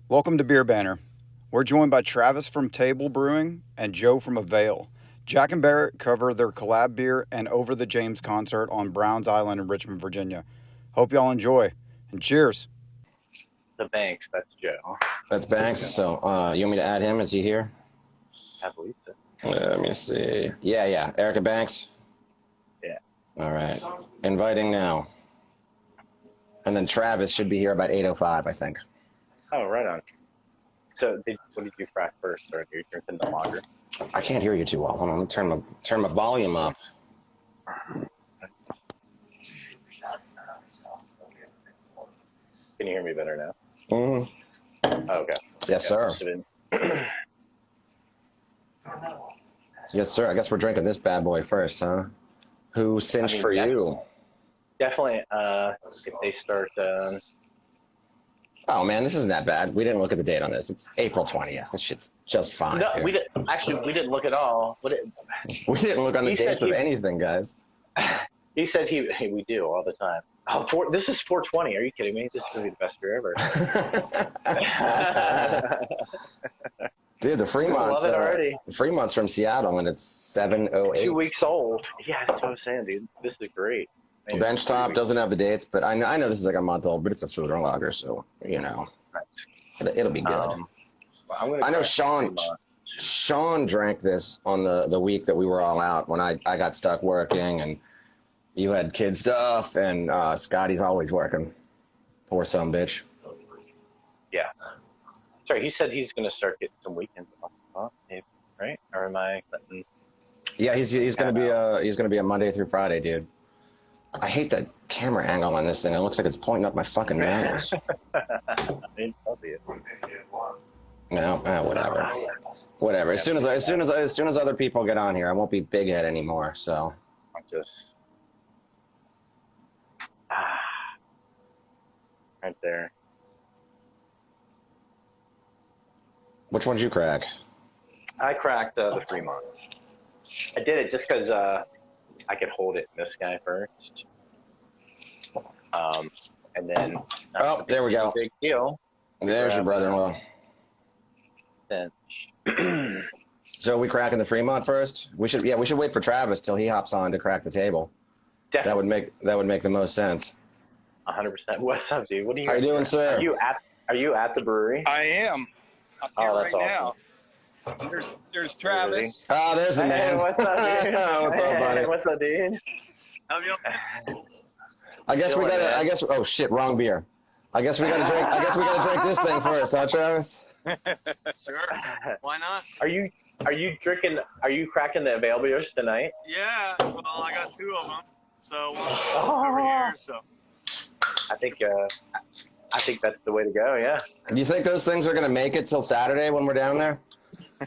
Welcome to Beer Banter. We're joined by Travis from Tabol Brewing and Joe from Avail. Jack and Barrett cover their collab beer and Over the James concert on Browns Island in Richmond, Virginia. Hope y'all enjoy, and cheers. The Banks, that's Joe. That's Banks. So, you want me to add him? Is he here? I believe so. Let me see. Yeah. Erica Banks? Yeah. All right. Inviting now. And then Travis should be here about 8:05, I think. Oh, right on. So, what did you crack first, or are you drinking the lager? I can't hear you too well. Hold on, let me turn my volume up. Can you hear me better now? Mm-hmm. Oh, okay. Yes, sir. Yes, sir. I guess we're drinking this bad boy first, huh? Who cinched for you? Definitely. If they start. Oh man, this isn't that bad. We didn't look at the date on this. It's April 20th. This shit's just fine. No, here. we didn't. Actually, we didn't look at all. We didn't look on the dates of anything, guys. He said hey, we do all the time. Oh, this is 420. Are you kidding me? This is going to be the best beer ever. Dude, the Fremont's, love it already. Fremont's from Seattle, and it's 7:08. 2 weeks old. Yeah, that's what I'm saying, dude. This is great. Benchtop doesn't have the dates, but I know this is like a month old, but it's a Foeder lager, so, you know, it'll be good. I know Sean drank this on the week that we were all out when I got stuck working, and you had kid stuff, and Scotty's always working. Poor son bitch. Yeah. Sorry, he said he's going to start getting some weekends off, right? Or am I? Yeah, he's going to be a Monday through Friday, dude. I hate that camera angle on this thing. It looks like it's pointing up my fucking nose. No, whatever. Whatever. As soon as other people get on here, I won't be big head anymore. So. I'm just right there. Which one'd you crack? I cracked the Fremont. I did it just because I could hold it in this guy first. And then... Oh, there we go. Big deal. There's your brother-in-law. So are we cracking the Fremont first? We should wait for Travis till he hops on to crack the table. Definitely. That would make the most sense. 100%. What's up, dude? What are you? How you doing, sir? Are you at the brewery? I am. Oh, that's awesome. Now. There's Travis. Oh, there's the man. Hey, what's up, dude? What's up, buddy? Hey, what's up, dude? How you? Oh shit, wrong beer. I guess we gotta drink this thing first, huh, Travis? Sure. Why not? Are you cracking the Avail beers tonight? Yeah. Well, I got two of them. So one over here. So. I think that's the way to go. Yeah. Do you think those things are gonna make it till Saturday when we're down there? I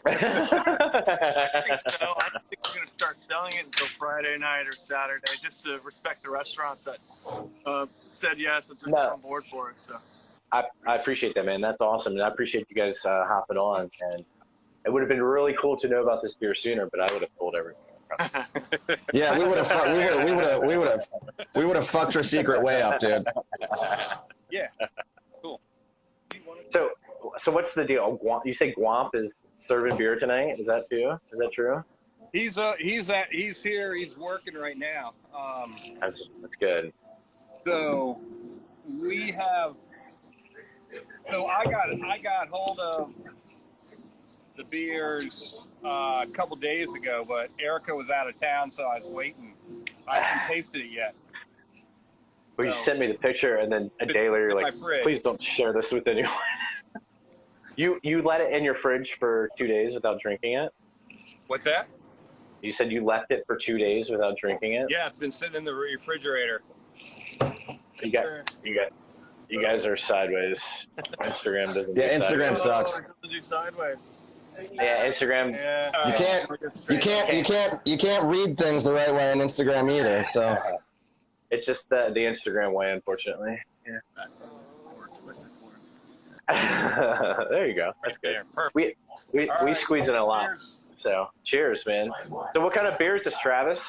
think so. I don't think we're going to start selling it until Friday night or Saturday, just to respect the restaurants that said yes and took it on board for us. So. I appreciate that, man. That's awesome, and I appreciate you guys hopping on. And it would have been really cool to know about this beer sooner, but I would have told everyone. Yeah, we would have fucked your secret way up, dude. Yeah. Cool. So what's the deal? You say Guamp is serving beer tonight? Is that true? He's here. He's working right now. That's good. So we have. So I got hold of the beers a couple days ago, but Erica was out of town, so I was waiting. I haven't tasted it yet. Well, you sent me the picture, and then a day later, you're like, please don't share this with anyone. You let it in your fridge for 2 days without drinking it? What's that? You said you left it for 2 days without drinking it? Yeah, it's been sitting in the refrigerator. You guys are sideways. Instagram doesn't. Yeah, do Instagram sideways. sucks. Do sideways. Yeah, Instagram. Yeah. You can't read things the right way on Instagram either. So it's just the Instagram way, unfortunately. Yeah. There you go. That's good. We squeeze in a lot. So cheers, man. So what kind of beer is this, Travis?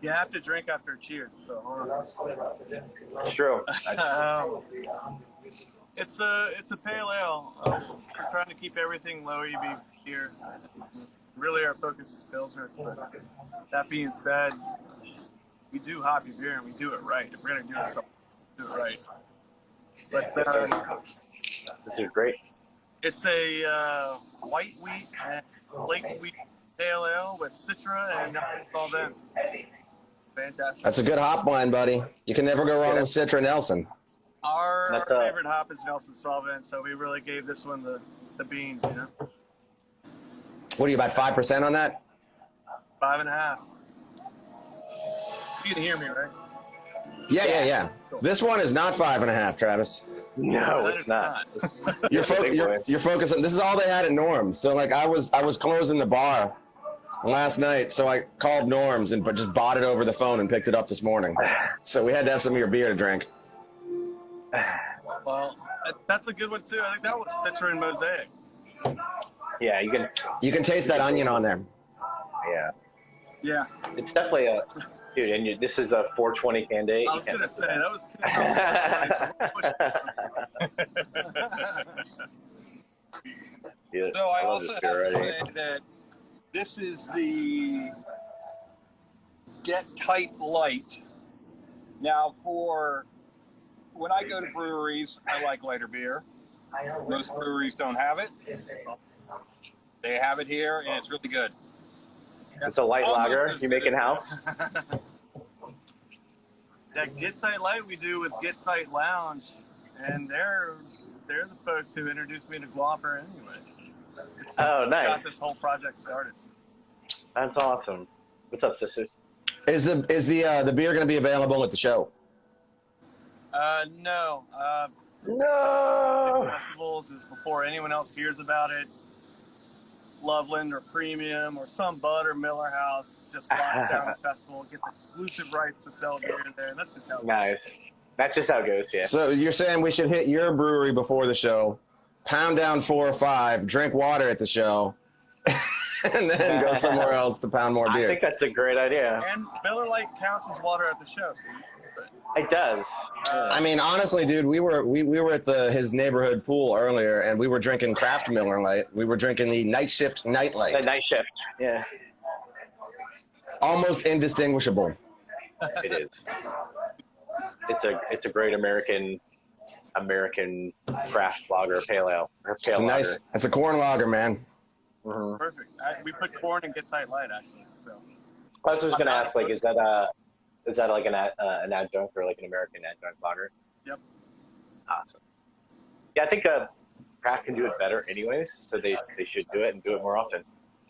You have to drink after cheers. So hold on. It's true. It's a pale ale. We're trying to keep everything low ABV here. Really, our focus is pilsners. But that being said, we do hoppy beer and we do it right. If we're gonna do it, so do it right. But this is great. it's a white wheat and flaked wheat pale ale with Citra and Nelson Sauvin. Fantastic. That's a good hop blend, buddy. You can never go wrong with Citra and Nelson. Our favorite hop is Nelson Sauvin, so we really gave this one the beans, you know. What are you, about 5% on that? 5.5. You can hear me, right? Yeah. Cool. This one is not 5.5, Travis. No, it's not. You're focusing. This is all they had at Norm's. So like I was closing the bar last night, so I called Norm's and just bought it over the phone and picked it up this morning. So we had to have some of your beer to drink. Well, that's a good one too. I think that was Citra and Mosaic. Yeah, you can taste that onion on there. Yeah. It's definitely a dude, and this is a 420 candidate. I was gonna say that was. So I also have to say that this is the Get Tight Light. Now, for when I go to breweries, I like lighter beer. Most breweries don't have it. They have it here, and it's really good. It's a light lager you make in house. That Get Tight Light we do with Get Tight Lounge, and they're the folks who introduced me to Guaper anyway. Oh, nice. Got this whole project started. That's awesome. What's up, sisters? Is the beer going to be available at the show? No. No. Festivals is before anyone else hears about it. Loveland or Premium or some Bud or Miller House just locks down the festival, get the exclusive rights to sell beer there, and that's just how it goes. Nice. That's just how it goes, yeah. So you're saying we should hit your brewery before the show, pound down 4 or 5, drink water at the show, and then go somewhere else to pound more beers. I think that's a great idea. And Miller Lite counts as water at the show. So it does. I mean, honestly, dude, we were at his neighborhood pool earlier, and we were drinking craft Miller Lite. We were drinking the Night Shift Night Light. The Night Shift, yeah. Almost indistinguishable. It is. It's a great American craft lager, pale ale, or pale lager. It's a corn lager, man. Mm-hmm. Perfect. We put corn and Get Tight Light actually. So I was just gonna ask, like, is that like an adjunct or like an American adjunct lager? Yep. Awesome. Yeah, I think craft can do it better anyways, so they should do it and do it more often.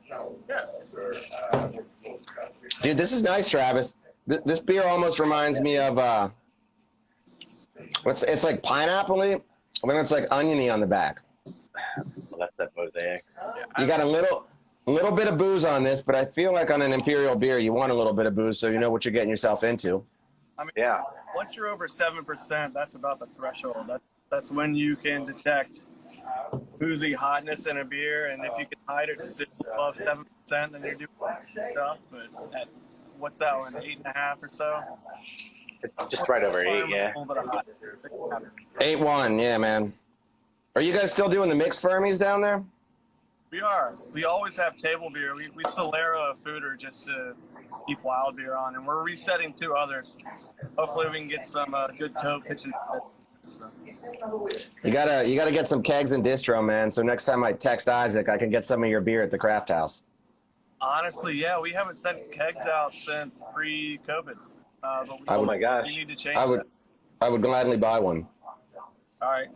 Yeah. Dude, this is nice, Travis. This beer almost reminds me of it's like pineapple-y, and then it's like oniony on the back. Well, that's that Mosaic. You got a little bit of booze on this, but I feel like on an imperial beer, you want a little bit of booze so you know what you're getting yourself into. I mean, yeah. Once you're over 7%, that's about the threshold. That's when you can detect boozy hotness in a beer, and if you can hide it still above 7%, then you're doing stuff. But at what's that one, 8.5 or so? It's just right over 8, yeah. 8.1, yeah, man. Are you guys still doing the mixed Fermies down there? We are. We always have table beer. We Solera a Foeder just to keep wild beer on, and we're resetting 2 others. Hopefully we can get some good co-pitching. So. You gotta get some kegs and distro, man. So next time I text Isaac, I can get some of your beer at the craft house. Honestly, yeah, we haven't sent kegs out since pre-COVID. But oh my gosh, we need to change. I would gladly buy one. All right,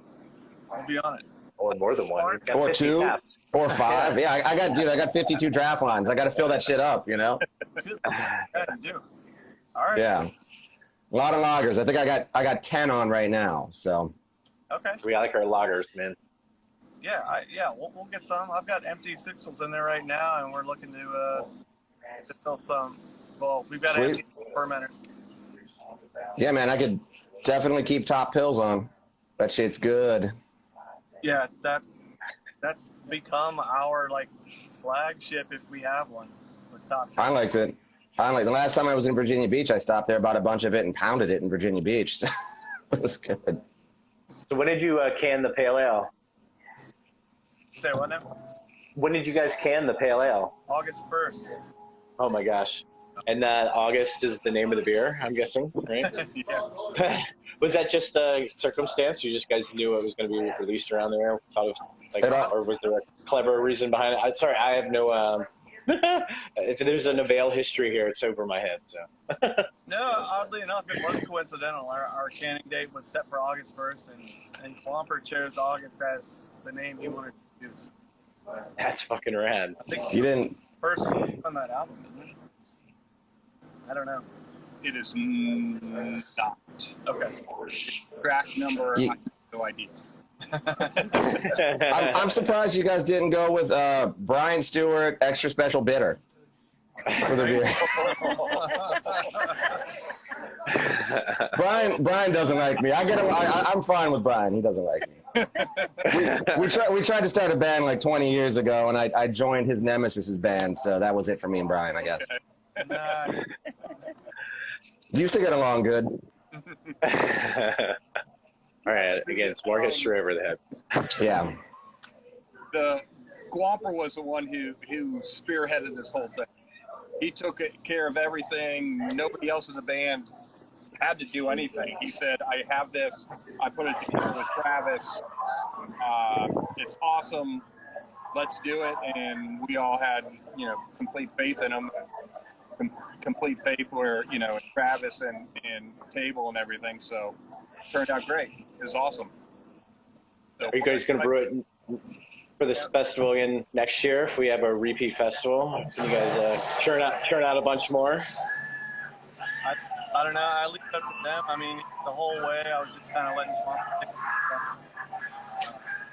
we'll be on it. Or more than one. Or 2, taps. or 5. Yeah, I got 52 draft lines. I got to fill that shit up, you know? Yeah, you do. All right. Yeah. A lot of lagers. I think I got 10 on right now, so. Okay. We like our lagers, man. Yeah, we'll get some. I've got empty 6s in there right now, and we're looking to fill some. Well, we've got empty fermenters. Yeah, man, I could definitely keep top pills on. That shit's good. Yeah, that's become our like flagship if we have one with top. I liked it. Like the last time I was in Virginia Beach, I stopped there, bought a bunch of it, and pounded it in Virginia Beach. So it was good. So when did you can the pale ale? Say what now? When did you guys can the pale ale? August 1st. Oh my gosh. And August is the name of the beer, I'm guessing, right? Yeah. Was that just a circumstance? You just guys knew it was going to be released around there? Or was there a clever reason behind it? Sorry, I have no... if there's an Avail history here, it's over my head. So. No, oddly enough, it was coincidental. Our canning date was set for August 1st, and Clomper chose August as the name he wanted to use. That's fucking rad. I think You didn't... first on that album, isn't it? I don't know. It is not. Okay. Track number, I have no idea. I'm surprised you guys didn't go with Brian Stewart Extra Special Bitter for the beer. Brian doesn't like me. I'm fine with Brian. He doesn't like me. We tried to start a band like 20 years ago, and I joined his Nemesis's band, so that was it for me and Brian, I guess. Used to get along good. All right, again, it's more history over the head. Yeah. The Gwamper was the one who spearheaded this whole thing. He took care of everything. Nobody else in the band had to do anything. He said, I have this. I put it together with Travis. It's awesome. Let's do it. And we all had, complete faith in him. Complete faith where, Travis and Tabol and everything. So it turned out great. It was awesome. So, are you guys going to brew it for this festival again next year if we have a repeat festival? Can you guys churn out a bunch more? I don't know. I leave it up to them. I mean, the whole way I was just kind of letting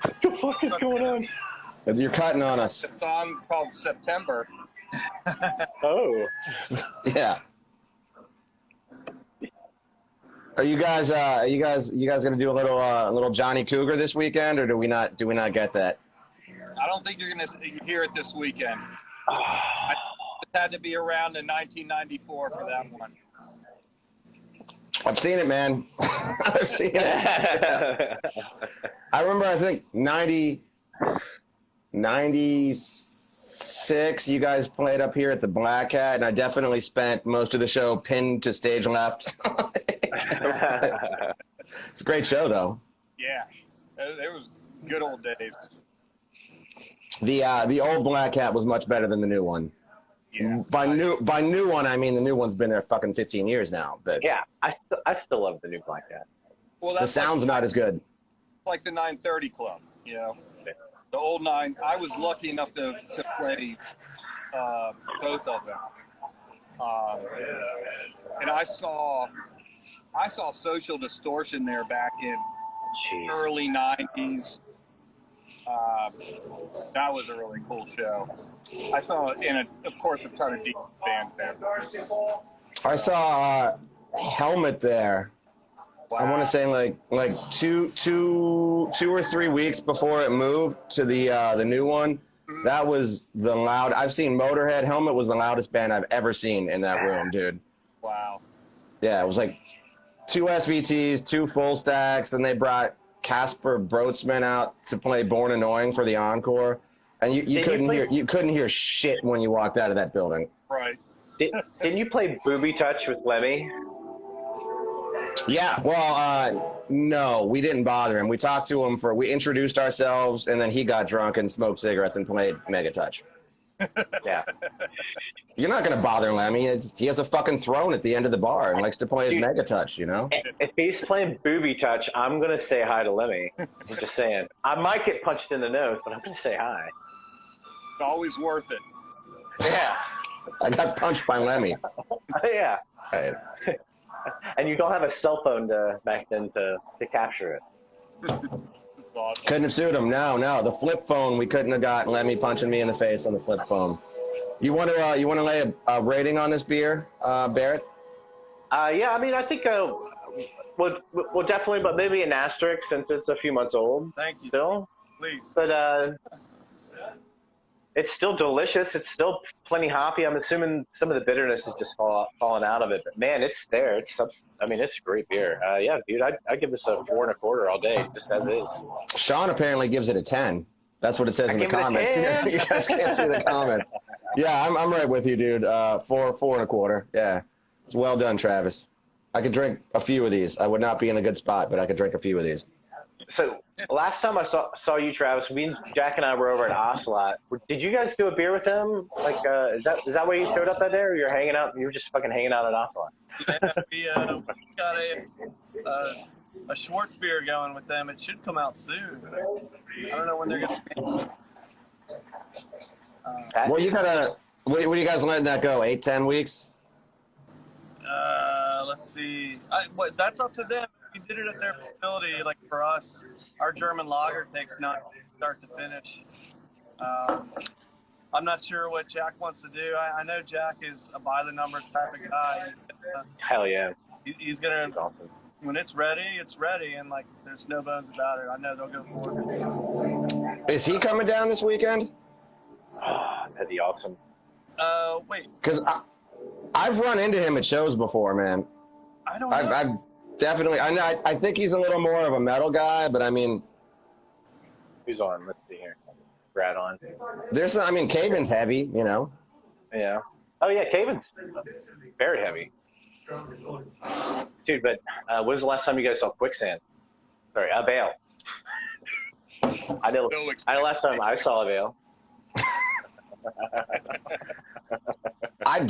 What the fuck is going on? You're cutting on us. a song called September. Oh. Yeah. Are you guys gonna do a little Johnny Cougar this weekend, or do we not get that? I don't think you're going to hear it this weekend. I had to be around in 1994 for that one. I've seen it, man. I've seen it. I remember, I think 96, you guys played up here at the Black Hat, and I definitely spent most of the show pinned to stage left. It's a great show, though. Yeah, it was good old days. The old Black Hat was much better than the new one. Yeah. By new one, I mean the new one's been there fucking 15 years now. But Yeah, I still love the new Black Hat. Well, the sound's not as good. Like the 930 Club, The old 9. I was lucky enough to play both of them. And I saw Social Distortion there back in early 90s. That was a really cool show. I saw, of course, a ton of deep bands there. I saw Helmet there. Wow. I want to say like 2 or 3 weeks before it moved to the new one. That was the loud. I've seen Motorhead. Helmet was the loudest band I've ever seen in that room, dude. Wow. Yeah, it was like 2 SVTs, 2 full stacks. Then they brought Casper Brotsman out to play Born Annoying for the encore, and you couldn't hear shit when you walked out of that building. Right. Didn't you play Booby Touch with Lemmy? Yeah, well, no, we didn't bother him. We talked to him we introduced ourselves, and then he got drunk and smoked cigarettes and played Mega Touch. Yeah. You're not going to bother Lemmy. He has a fucking throne at the end of the bar and likes to play his Mega Touch, If he's playing Booby Touch, I'm going to say hi to Lemmy. I'm just saying. I might get punched in the nose, but I'm going to say hi. It's always worth it. Yeah. I got punched by Lemmy. Yeah. Right. And you don't have a cell phone back then to capture it. Awesome. Couldn't have sued him. No. The flip phone, we couldn't have got Lemmy punching me in the face on the flip phone. You want to lay a rating on this beer, Barrett? Yeah, I mean, I think we'll definitely, but maybe an asterisk since it's a few months old. Thank you. Still. Please. But It's still delicious. It's still plenty hoppy. I'm assuming some of the bitterness is just falling out of it. But man, it's there. It's a great beer. Yeah, dude, I give this a 4 1/4 all day, just as is. Sean apparently gives it a 10. That's what it says in the comments. You guys can't see the comments. Yeah, I'm right with you, dude. 4 1/4. Yeah, it's well done, Travis. I could drink a few of these. I would not be in a good spot, but I could drink a few of these. So last time I saw you, Travis, Jack and I were over at Ocelot. Did you guys do a beer with them? Like, is that why you showed up that day, or you're hanging out? You were just fucking hanging out at Ocelot. Yeah, we got a Schwartz beer going with them. It should come out soon. I don't know when they're gonna. Well, you gotta. What are you guys letting that go? 8-10 weeks? Let's see. That's up to them. We did it at their facility. Like for us, our German lager takes 9 start to finish. I'm not sure what Jack wants to do. I know Jack is a by the numbers type of guy. Hell yeah. He's gonna. Awesome. When it's ready, and like there's no bones about it. I know they'll go forward. Is he coming down this weekend? Oh, that'd be awesome. Wait. Because I've run into him at shows before, man. I don't know. I've definitely. I think he's a little more of a metal guy, but I mean. Who's on? Let's see here. Brad on. Caven's heavy, you know. Yeah. Oh yeah, Caven's very heavy. Dude, but when was the last time you guys saw Quicksand? Sorry, Avail. I know. Last time I saw Avail. I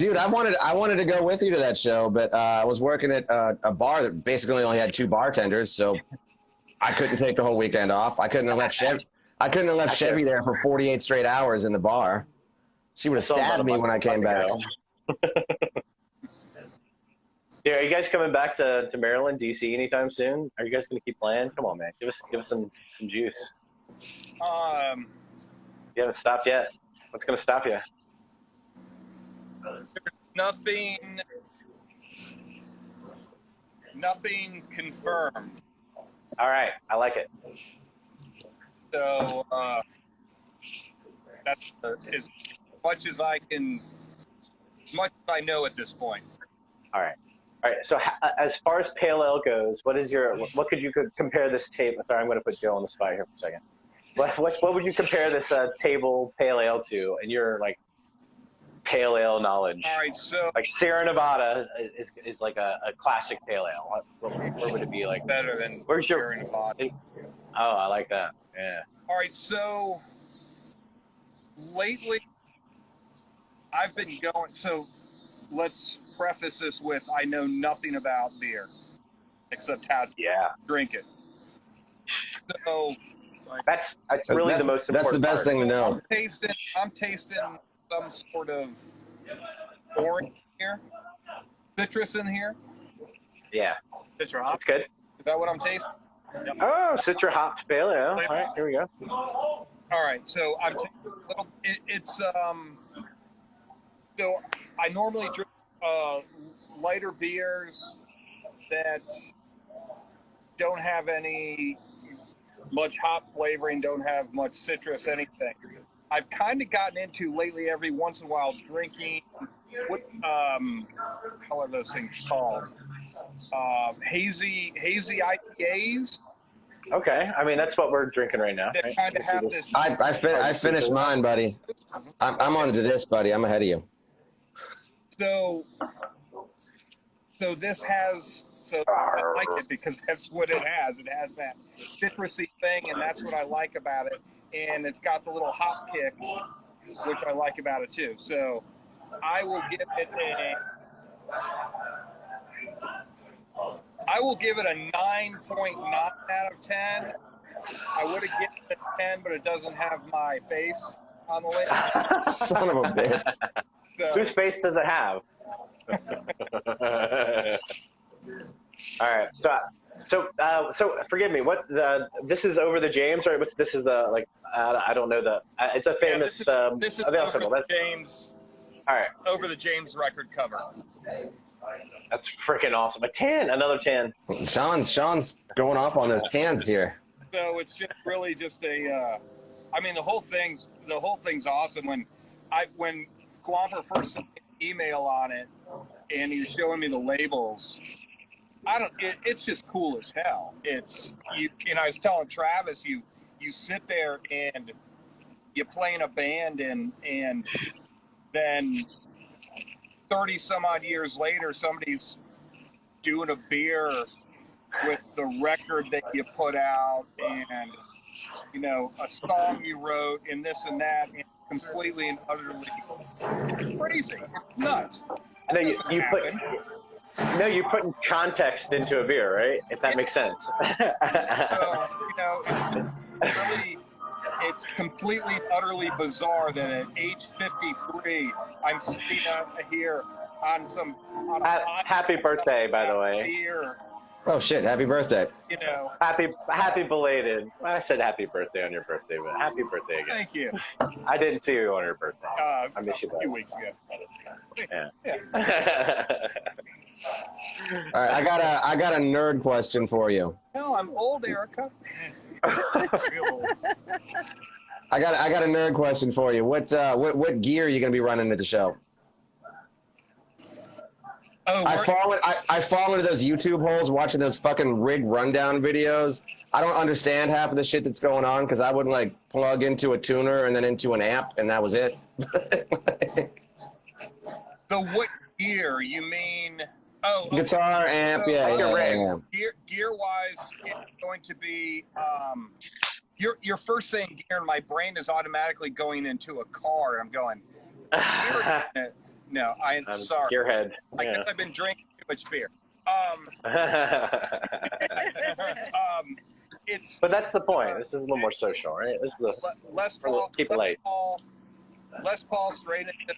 wanted to go with you to that show, but I was working at a bar that basically only had 2 bartenders, so I couldn't take the whole weekend off. I couldn't have left Chevy there for 48 straight hours in the bar. She would have stabbed me when I came back. Yeah, are you guys coming back to Maryland, DC anytime soon? Are you guys going to keep playing? Come on, man. Give us some juice. You haven't stopped yet. What's going to stop you? Nothing confirmed. All right. I like it. So that's as much as I I know at this point. All right. So as far as pale ale goes, what could you compare this table? Sorry, I'm going to put Joe on the spot here for a second. What would you compare this table pale ale to in your like pale ale knowledge? All right, so like Sierra Nevada is like a classic pale ale. Where would it be like? Better than where's your Sierra Nevada? Oh, I like that. Yeah. All right, so lately I've been going. So let's preface this with I know nothing about beer except how to drink it. So that's really the most important. That's the best thing to know. I'm tasting some sort of orange here, citrus in here. Yeah. Citra hop. That's good. Is that what I'm tasting? Yep. Oh, Citra hopped pale ale. All right, here we go. All right, so I'm taking a little. It's So I normally drink lighter beers that don't have any much hop flavoring, don't have much citrus, anything. I've kind of gotten into lately every once in a while drinking what how are those things called? Hazy IPAs. Okay, I mean that's what we're drinking right now. Right? Kind of have this. I finished mine, buddy. I'm on to this, buddy. I'm ahead of you. So this has. So I like it because that's what it has. It has that citrusy thing, and that's what I like about it. And it's got the little hop kick, which I like about it too. So I will give it a 9.9 out of 10. I would have given it a 10, but it doesn't have my face on the list. Son of a bitch. So, whose face does it have? All right. So forgive me. This is over the James, right? This is the like I don't know the. It's a famous. This is Avail over symbol. the James. All right. Over the James record cover. That's freaking awesome. A 10, another 10. Sean's going off on those 10s here. So it's just really just a. I mean, the whole thing's awesome. When Quamper first sent me an email on it, and he was showing me the labels, it's just cool as hell. It's you. And I was telling Travis, you sit there and you play in a band, and then 30 some odd years later, somebody's doing a beer with the record that you put out, and a song you wrote, and this and that, and completely and utterly, it's crazy. It's nuts. No, you're putting context into a beer, right? If that makes sense. It's completely and utterly bizarre that at age 53, I'm sitting here on happy birthday, by the way. Beer. Oh shit! Happy birthday. Happy belated. Well, I said happy birthday on your birthday, but happy birthday again. Thank you. I didn't see you on your birthday. I miss you. A few weeks ago. Yeah. All right, I got a nerd question for you. No, I'm old, Erica. Real old. I got a nerd question for you. What gear are you gonna be running at the show? Oh, I fall into those YouTube holes watching those fucking rig rundown videos. I don't understand half of the shit that's going on because I would like plug into a tuner and then into an amp and that was it. The what gear? You mean? Oh, okay. Guitar, amp, So, yeah. Gear wise, it's going to be. You're first saying gear, and my brain is automatically going into a car. I'm going. No, I'm sorry. Gearhead. I guess I've been drinking too much beer. But that's the point. This is a little more social, right? This is Les Paul. Keep it light. Les Paul straight into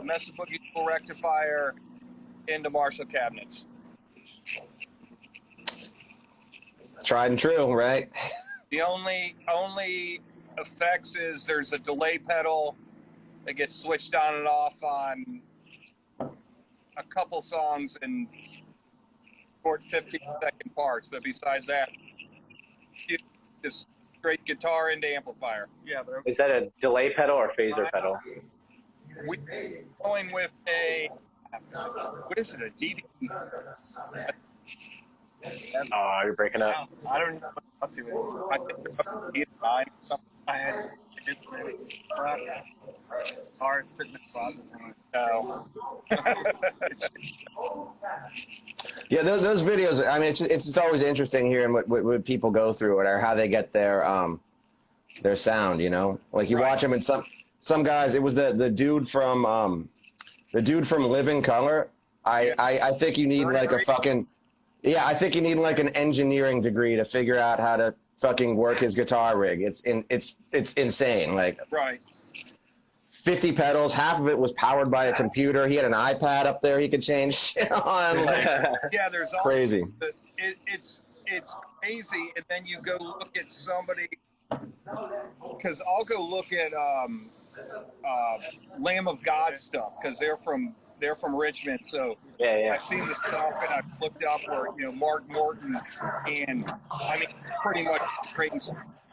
Mesa Boogie Full Rectifier into Marshall cabinets. Tried and true, right? The only effects is there's a delay pedal that gets switched on and off on a couple songs in short 15-second parts, but besides that, it's just straight guitar into amplifier. Yeah, Is that a delay pedal or phaser pedal? We're going with what is it, a DD? Oh, you're breaking up. I don't know what to do. I think there's something. I had hard sitting in the closet. Yeah, those videos. I mean, it's just always interesting hearing what people go through or how they get their sound. Like you watch them, and some guys. It was the dude from Living Color. I think you need like a fucking. Yeah, I think you need like an engineering degree to figure out how to fucking work his guitar rig. It's insane. Like 50 pedals, half of it was powered by a computer. He had an iPad up there he could change shit on. Like, yeah, there's crazy. It's crazy, and then you go look at somebody, because I'll go look at Lamb of God stuff because they're from Richmond, so yeah. I've seen the stuff and I've looked up where Mark Morton, and I mean pretty much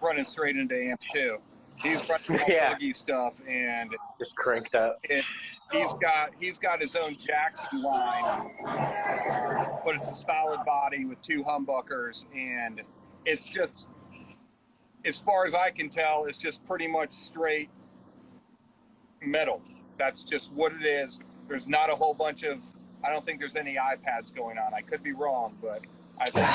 running straight into amp too. He's running boogie stuff and just cranked up. He's got his own Jackson line, but it's a solid body with 2 humbuckers, and it's just, as far as I can tell, it's just pretty much straight metal. That's just what it is. There's not a whole bunch of, I don't think there's any iPads going on. I could be wrong, but I think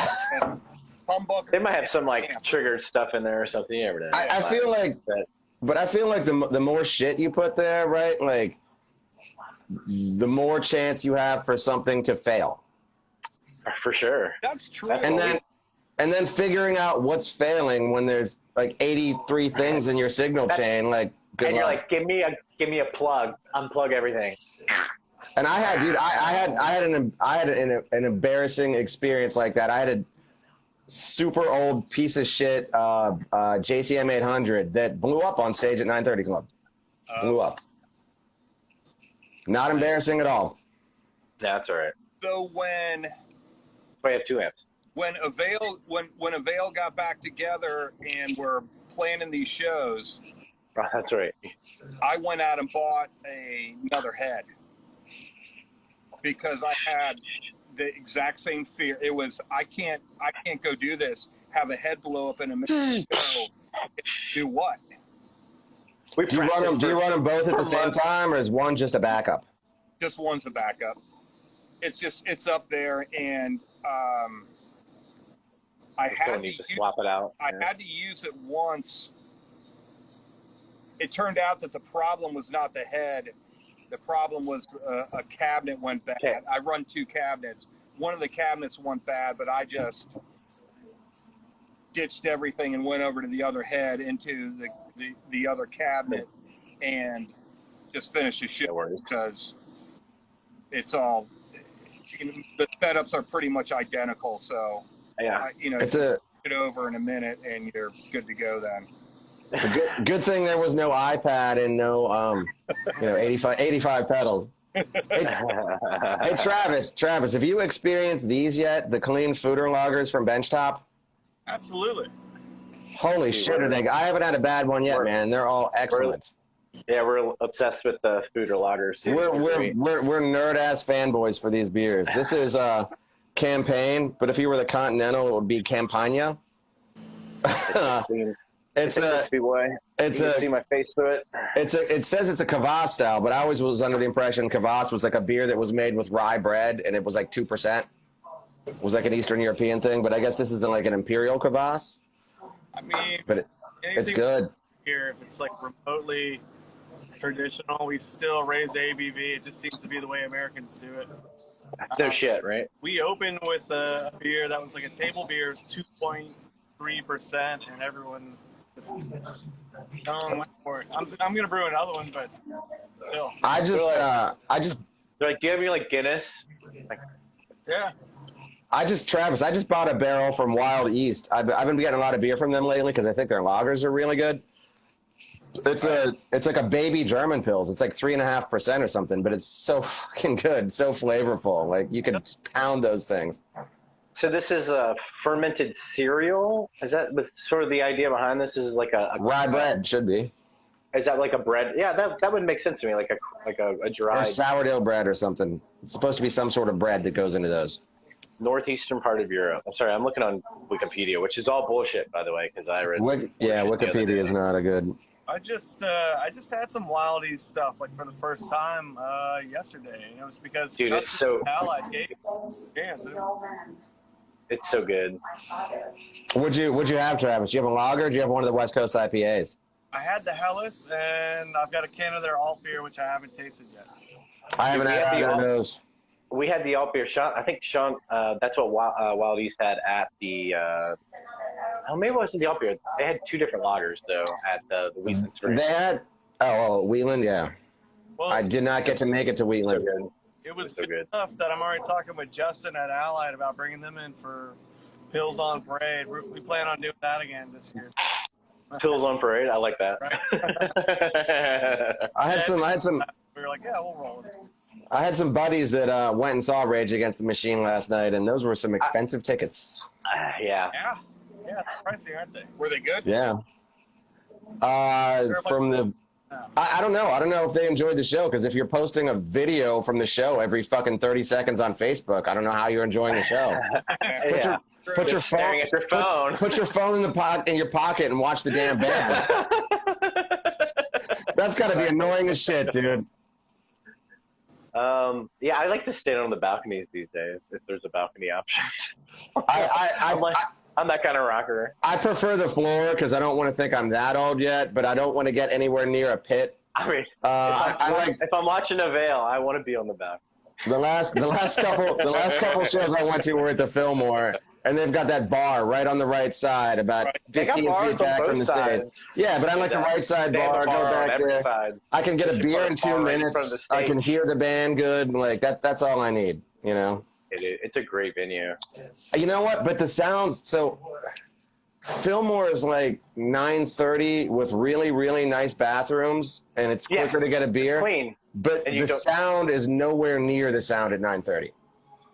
humbucker. They might have some like triggered stuff in there or something. You never know. I feel like the more shit you put there, right? Like the more chance you have for something to fail. For sure. That's true. And then figuring out what's failing when there's like 83 things in your signal chain, like. And you're like, give me a plug, unplug everything. And I had an embarrassing experience like that. I had a super old piece of shit JCM 800 that blew up on stage at 930 Club. Blew up. Not embarrassing at all. That's all right. So when I have 2 amps. When Avail got back together and were planning these shows, Oh, that's right. I went out and bought another head because I had the exact same fear. It was I can't go do this. Have a head blow up in a minute. Do what? Do you run them both at the same time, or is one just a backup? Just one's a backup. It's up there, and I had to swap it out. I had to use it once. It turned out that the problem was not the head. The problem was a cabinet went bad. Okay. I run 2 cabinets. One of the cabinets went bad, but I just ditched everything and went over to the other head into the other cabinet and just finished the show because it's all, the setups are pretty much identical. So, yeah, it's get over in a minute and you're good to go then. It's a good thing there was no iPad and no 85 pedals. Hey, Travis, have you experienced these yet? The clean Foeder lagers from Benchtop? Absolutely. Holy shit, are they? I haven't had a bad one yet, man. They're all excellent. We're obsessed with the Foeder lagers. We're nerd ass fanboys for these beers. This is Campagne, but if you were the Continental, it would be Campagne. It's a crispy boy. You can see my face through it. It says it's a Kvass style, but I always was under the impression Kvass was like a beer that was made with rye bread, and it was like 2%. It was like an Eastern European thing, but I guess this isn't like an imperial Kvass. I mean, but it's good. Here, if it's like remotely traditional, we still raise ABV. It just seems to be the way Americans do it. No shit, right? We opened with a beer that was like a table beer, it was 2.3%, and everyone went for it. I'm gonna brew another one, but still. I just They're like, do you have any like Guinness? Yeah. Travis, I just bought a barrel from Wild East. I've been getting a lot of beer from them lately because I think their lagers are really good. It's like a baby German Pils. It's like 3.5% or something, but it's so fucking good, so flavorful. Like you can pound those things. So this is a fermented cereal. Is that sort of the idea behind this? Is like a rye bread should be. Is that like a bread? Yeah, that would make sense to me. Like a dry or sourdough bread or something. It's supposed to be some sort of bread that goes into those. Northeastern part of Europe. I'm sorry, I'm looking on Wikipedia, which is all bullshit, by the way, because I read. Wikipedia is not a good. I just had some Wild East stuff like for the first time yesterday. And it was because dude, it's so. Allied gave It's so good. What'd you have, Travis? Do you have a lager? Or do you have one of the West Coast IPAs? I had the Hellas, and I've got a can of their alt beer, which I haven't tasted yet. I haven't had either of those. We had the alt beer. I think Sean. That's what Wild East had at the. Maybe it wasn't the alt beer. They had 2 different lagers though at the Wheatland Spring. They had. Wheatland, yeah. Well, I did not get to make it to Wheatland. It was so good enough that I'm already talking with Justin at Allied about bringing them in for Pills on Parade. We plan on doing that again this year. Pills on Parade, I like that. Right. I had some. We were like, yeah, we'll roll it. I had some buddies that went and saw Rage Against the Machine last night, and those were some expensive tickets. Yeah. Yeah, pricey, aren't they? Were they good? Yeah. From the. I don't know. I don't know if they enjoyed the show, because if you're posting a video from the show every fucking 30 seconds on Facebook, I don't know how you're enjoying the show. Put your phone. Staring at your phone. Put your phone in your pocket and watch the damn band. That's got to be annoying as shit, dude. Yeah, I like to stand on the balconies these days if there's a balcony option. I'm that kind of rocker. I prefer the floor because I don't want to think I'm that old yet, but I don't want to get anywhere near a pit. I mean, if I'm watching Avail, I want to be on the balcony. The last couple shows I went to were at the Fillmore, and they've got that bar right on the right side, about 15 feet back from the stage. Yeah, but I like the right side bar. Go back there. Side. I can get a beer in 2 minutes. I can hear the band good. Like that's all I need. You know. It's a great venue. You know what? But the sounds. So Fillmore is like 9:30 with really, really nice bathrooms, and it's quicker to get a beer. It's clean. But the sound is nowhere near the sound at 9:30.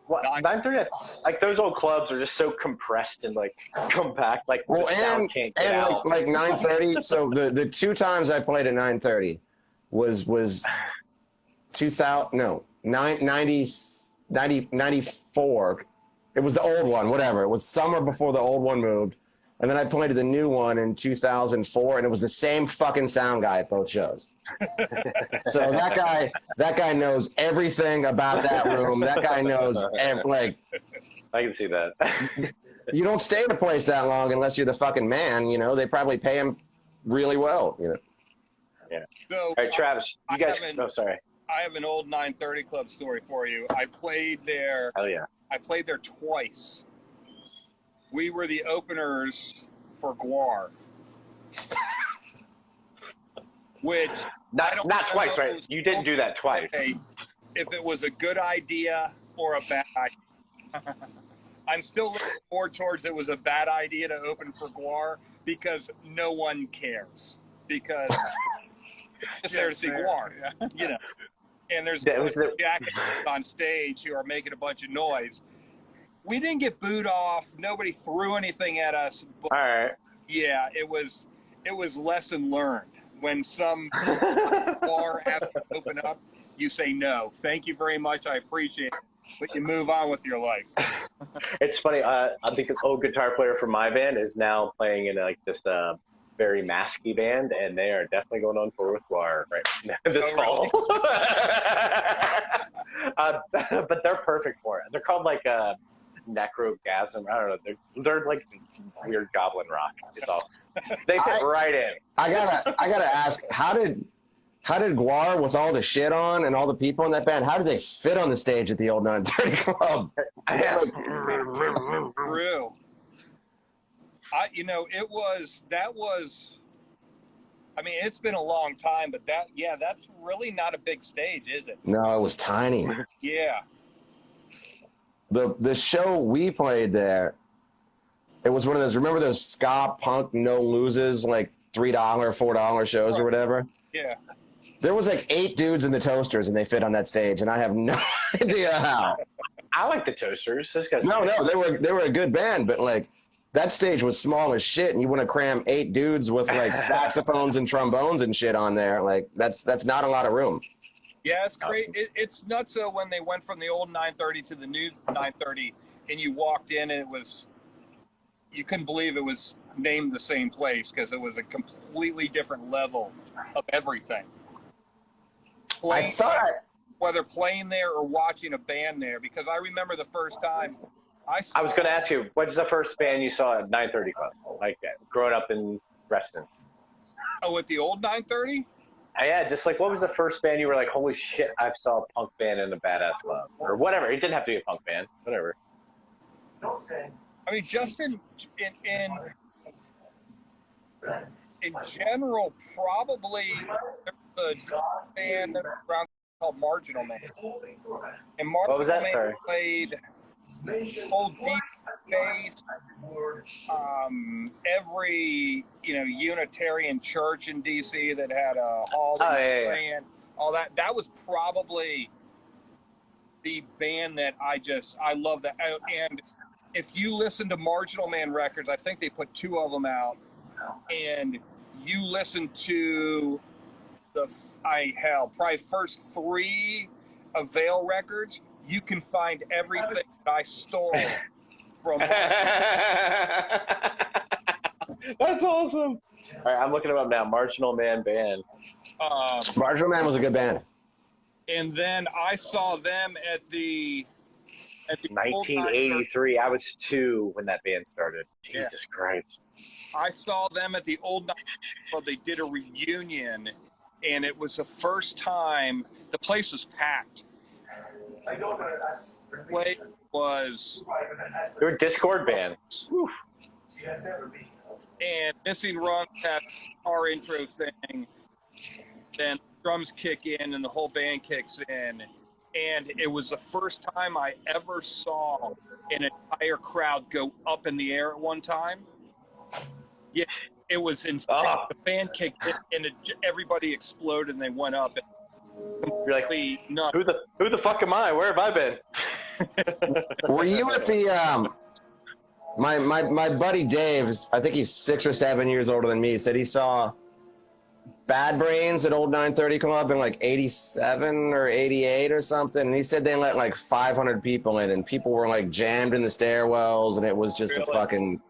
What, 930? Like those old clubs are just so compressed and like compact. Like the sound can't get out. Like 930. So the 2 times I played at 930 was 2000. No, 94. It was the old one. Whatever. It was summer before the old one moved, and then I played the new one in 2004, and it was the same fucking sound guy at both shows. So that guy knows everything about that room. That guy knows like. I can see that. You don't stay at a place that long unless you're the fucking man. You know, they probably pay him really well. You know. Yeah. So, all right, Travis, you guys. Oh, sorry. I have an old 930 Club story for you. I played there. Hell yeah. I played there twice. We were the openers for Guar. Which not twice, right? You didn't do that twice. If it was a good idea or a bad idea. I'm still looking more towards it was a bad idea to open for Guar because no one cares. Because it's there to see Guar, you know. And there's jackets on stage who are making a bunch of noise. We didn't get booed off. Nobody threw anything at us. But all right. Yeah, it was lesson learned. When some bar has to open up, you say no. Thank you very much. I appreciate it. But you move on with your life. It's funny. I think an old guitar player from my band is now playing in like this very masky band, and they are definitely going on tour with Guar right this fall. Really? But they're perfect for it. They're called like Necrogasm. I don't know. They're like weird goblin rock. It's awesome. They fit right in. I gotta ask, how did Guar, with all the shit on and all the people in that band, how did they fit on the stage at the old 930 Club? True. That was. I mean, it's been a long time, but that's really not a big stage, is it? No, it was tiny. Yeah. The show we played there, it was one of those. Remember those ska punk no loses, like $3, $4 shows or whatever? Yeah. There was like 8 dudes in the Toasters, and they fit on that stage, and I have no idea how. I like the Toasters. Those guys. No, they were a good band, but like that stage was small as shit, and you want to cram 8 dudes with like saxophones and trombones and shit on there. Like that's not a lot of room. Yeah, it's great. It's nuts. So when they went from the old 930 to the new 930, and you walked in, and you couldn't believe it was named the same place because it was a completely different level of everything. Whether playing there or watching a band there, because I remember the first time I was going to ask you, what's the first band you saw at 930 Club? Like growing up in Reston. Oh, at the old 930? Yeah, just like what was the first band you were like, holy shit, I saw a punk band in a badass club or whatever. It didn't have to be a punk band, whatever. I mean, just in general, probably there's a band around called Marginal Man. And Marginal Man played old deep bass, every Unitarian church in DC that had a hall band, all that. That was probably the band that I love that. And if you listen to Marginal Man records, I think they put 2 of them out, and you listen to probably first 3 Avail records, you can find everything that I stole from. That's awesome. All right, I'm looking them up now. Marginal Man band. Marginal Man was a good band. And then I saw them at the 1983. I was 2 when that band started. Jesus Christ. I saw them at the old. Well, they did a reunion, and it was the first time the place was packed. Play was. They were Discord band. Whew. And Missing Runs had our intro thing. Then drums kick in, and the whole band kicks in. And it was the first time I ever saw an entire crowd go up in the air at one time. Yeah, it was insane. The band kicked in, and everybody exploded, and they went up. You're like, nuts. who the fuck am I? Where have I been? Were you at the my buddy Dave's? I think he's 6 or 7 years older than me. Said he saw Bad Brains at Old 930 Club in like 87 or 88 or something. And he said they let like 500 people in, and people were like jammed in the stairwells, and it was just a fucking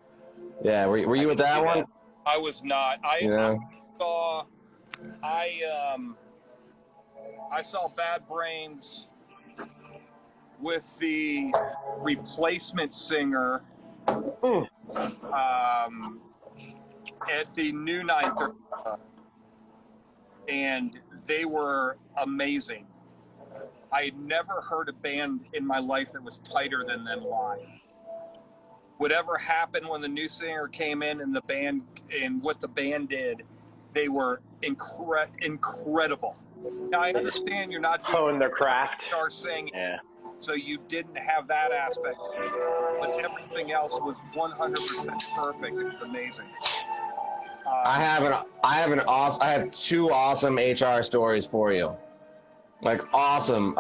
yeah. Were you at that one? I was not. I saw Bad Brains with the replacement singer at the new 930, and they were amazing. I had never heard a band in my life that was tighter than them live. Whatever happened when the new singer came in and the band and what the band did, they were incredible. Now, I understand you're not doing their craft, start singing, so you didn't have that aspect, but everything else was 100% perfect. It was amazing. I have 2 awesome HR stories for you. Like awesome.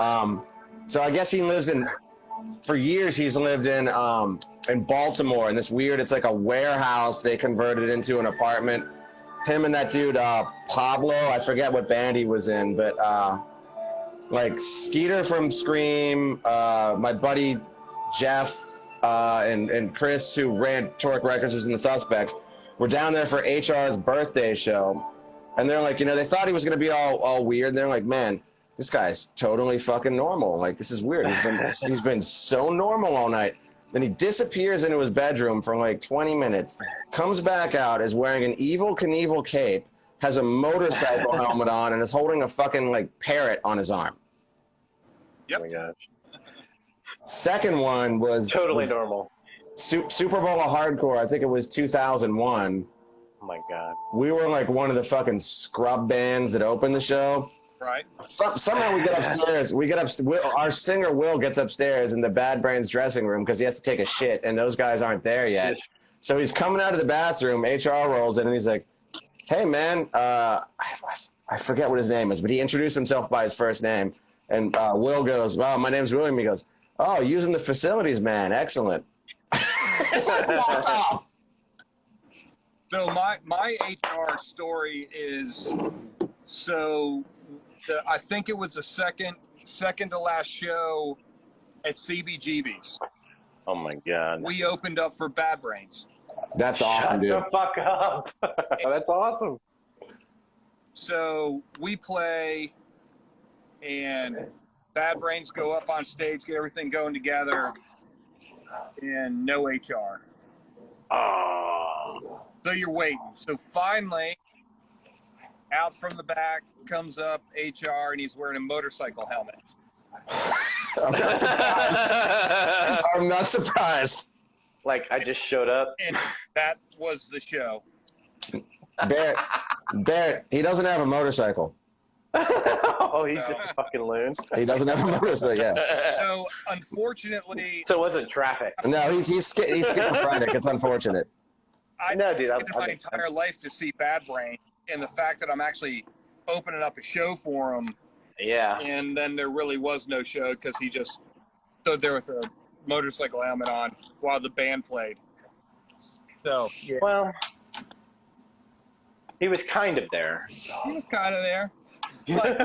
So I guess he lives for years he's lived in Baltimore, and this weird, it's like a warehouse they converted into an apartment. Him and that dude Pablo, I forget what band he was in, but like Skeeter from Scream, my buddy Jeff and Chris, who ran Torque Records, was in the Suspects. We're down there for HR's birthday show, and they're like, they thought he was gonna be all weird, and they're like, man, this guy's totally fucking normal. Like, this is weird. He's been so normal all night. Then he disappears into his bedroom for like 20 minutes, comes back out, is wearing an Evel Knievel cape, has a motorcycle helmet on, and is holding a fucking like parrot on his arm. Yep. Oh my gosh. Second one was normal. Super Bowl of Hardcore. I think it was 2001. Oh my god. We were like one of the fucking scrub bands that opened the show. Right. Somehow we get upstairs. Our singer Will gets upstairs in the Bad Brains dressing room because he has to take a shit, and those guys aren't there yet. Yes. So he's coming out of the bathroom. HR rolls in, and he's like, "Hey, man, I forget what his name is, but he introduced himself by his first name." And Will goes, "Oh, my name's William." He goes, "Oh, using the facilities, man. Excellent." So my HR story is I think it was the second to last show at CBGB's. Oh my god. We opened up for Bad Brains. That's awesome, dude. Shut the fuck up. That's awesome. So we play, and Bad Brains go up on stage, get everything going together, and no HR. Oh. So you're waiting. So finally, out from the back comes up HR, and he's wearing a motorcycle helmet. I'm not surprised. I'm not surprised. Like, I just showed up. And that was the show. Barrett, he doesn't have a motorcycle. Oh, he's just a fucking loon. He doesn't have a motorcycle, yeah. So, unfortunately... So it wasn't traffic. No, he's schizophrenic. It's unfortunate. I waited my entire life to see Bad Brain, and the fact that I'm actually opening up a show for him. Yeah. And then there really was no show because he just stood there with a motorcycle helmet on while the band played. So, yeah. Well, he was kind of there. He was kind of there. But,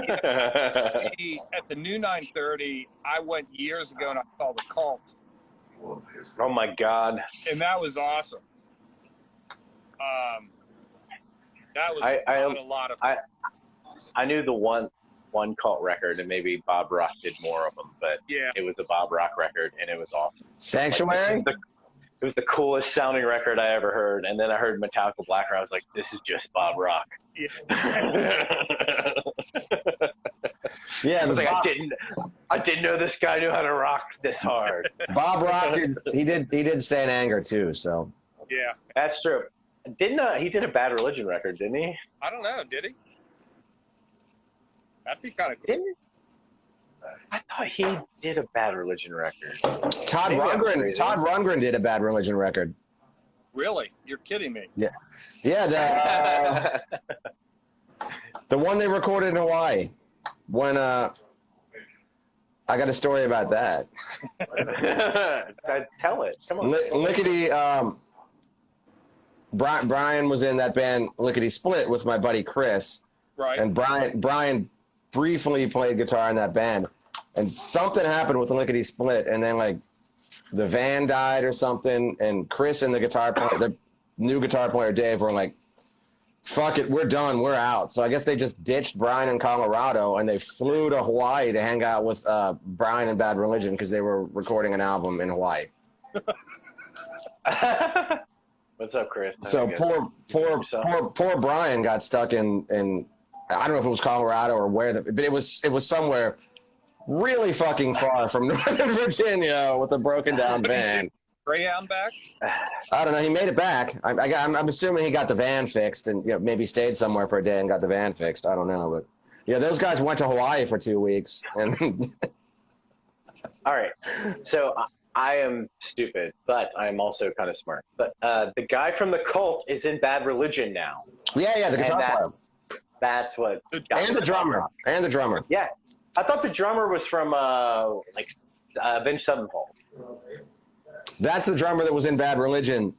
at the new 930, I went years ago and I saw The Cult. Oh my god. And that was awesome. That was a lot of fun. I knew the one Cult record, and maybe Bob Rock did more of them, but it was a Bob Rock record, and it was awesome. Sanctuary? It was the coolest sounding record I ever heard, and then I heard Metallica Black, and I was like, this is just Bob Rock. Yeah. I was like, I didn't know this guy knew how to rock this hard. Bob Rock he did Saint Anger too, so. Yeah. That's true. He did a Bad Religion record, didn't he? I don't know, did he? That'd be kind of cool. Didn't he? I thought he did a Bad Religion record. Todd Rundgren did a Bad Religion record. Really? You're kidding me. Yeah. Yeah, the one they recorded in Hawaii when I got a story about that. Tell it. Come on. Lickety, Brian was in that band Lickety Split with my buddy Chris. Right. And Brian briefly played guitar in that band. And something happened with Lickety Split, and then like the van died or something, and Chris and the new guitar player Dave were like, fuck it, we're done, we're out. So I guess they just ditched Brian in Colorado, and they flew to Hawaii to hang out with Brian and Bad Religion because they were recording an album in Hawaii. What's up, Chris? So poor Brian got stuck in I don't know if it was Colorado or where, but it was somewhere really fucking far from Northern Virginia with a broken down van. Greyhound back? I don't know. He made it back. I'm assuming he got the van fixed and maybe stayed somewhere for a day and got the van fixed. I don't know, but yeah, those guys went to Hawaii for 2 weeks. And all right, so I am stupid, but I am also kind of smart. But the guy from the Cult is in Bad Religion now. Yeah, the guitar player. That's what. And the drummer. Yeah, I thought the drummer was from Benchtop Brewing. That's the drummer that was in Bad Religion.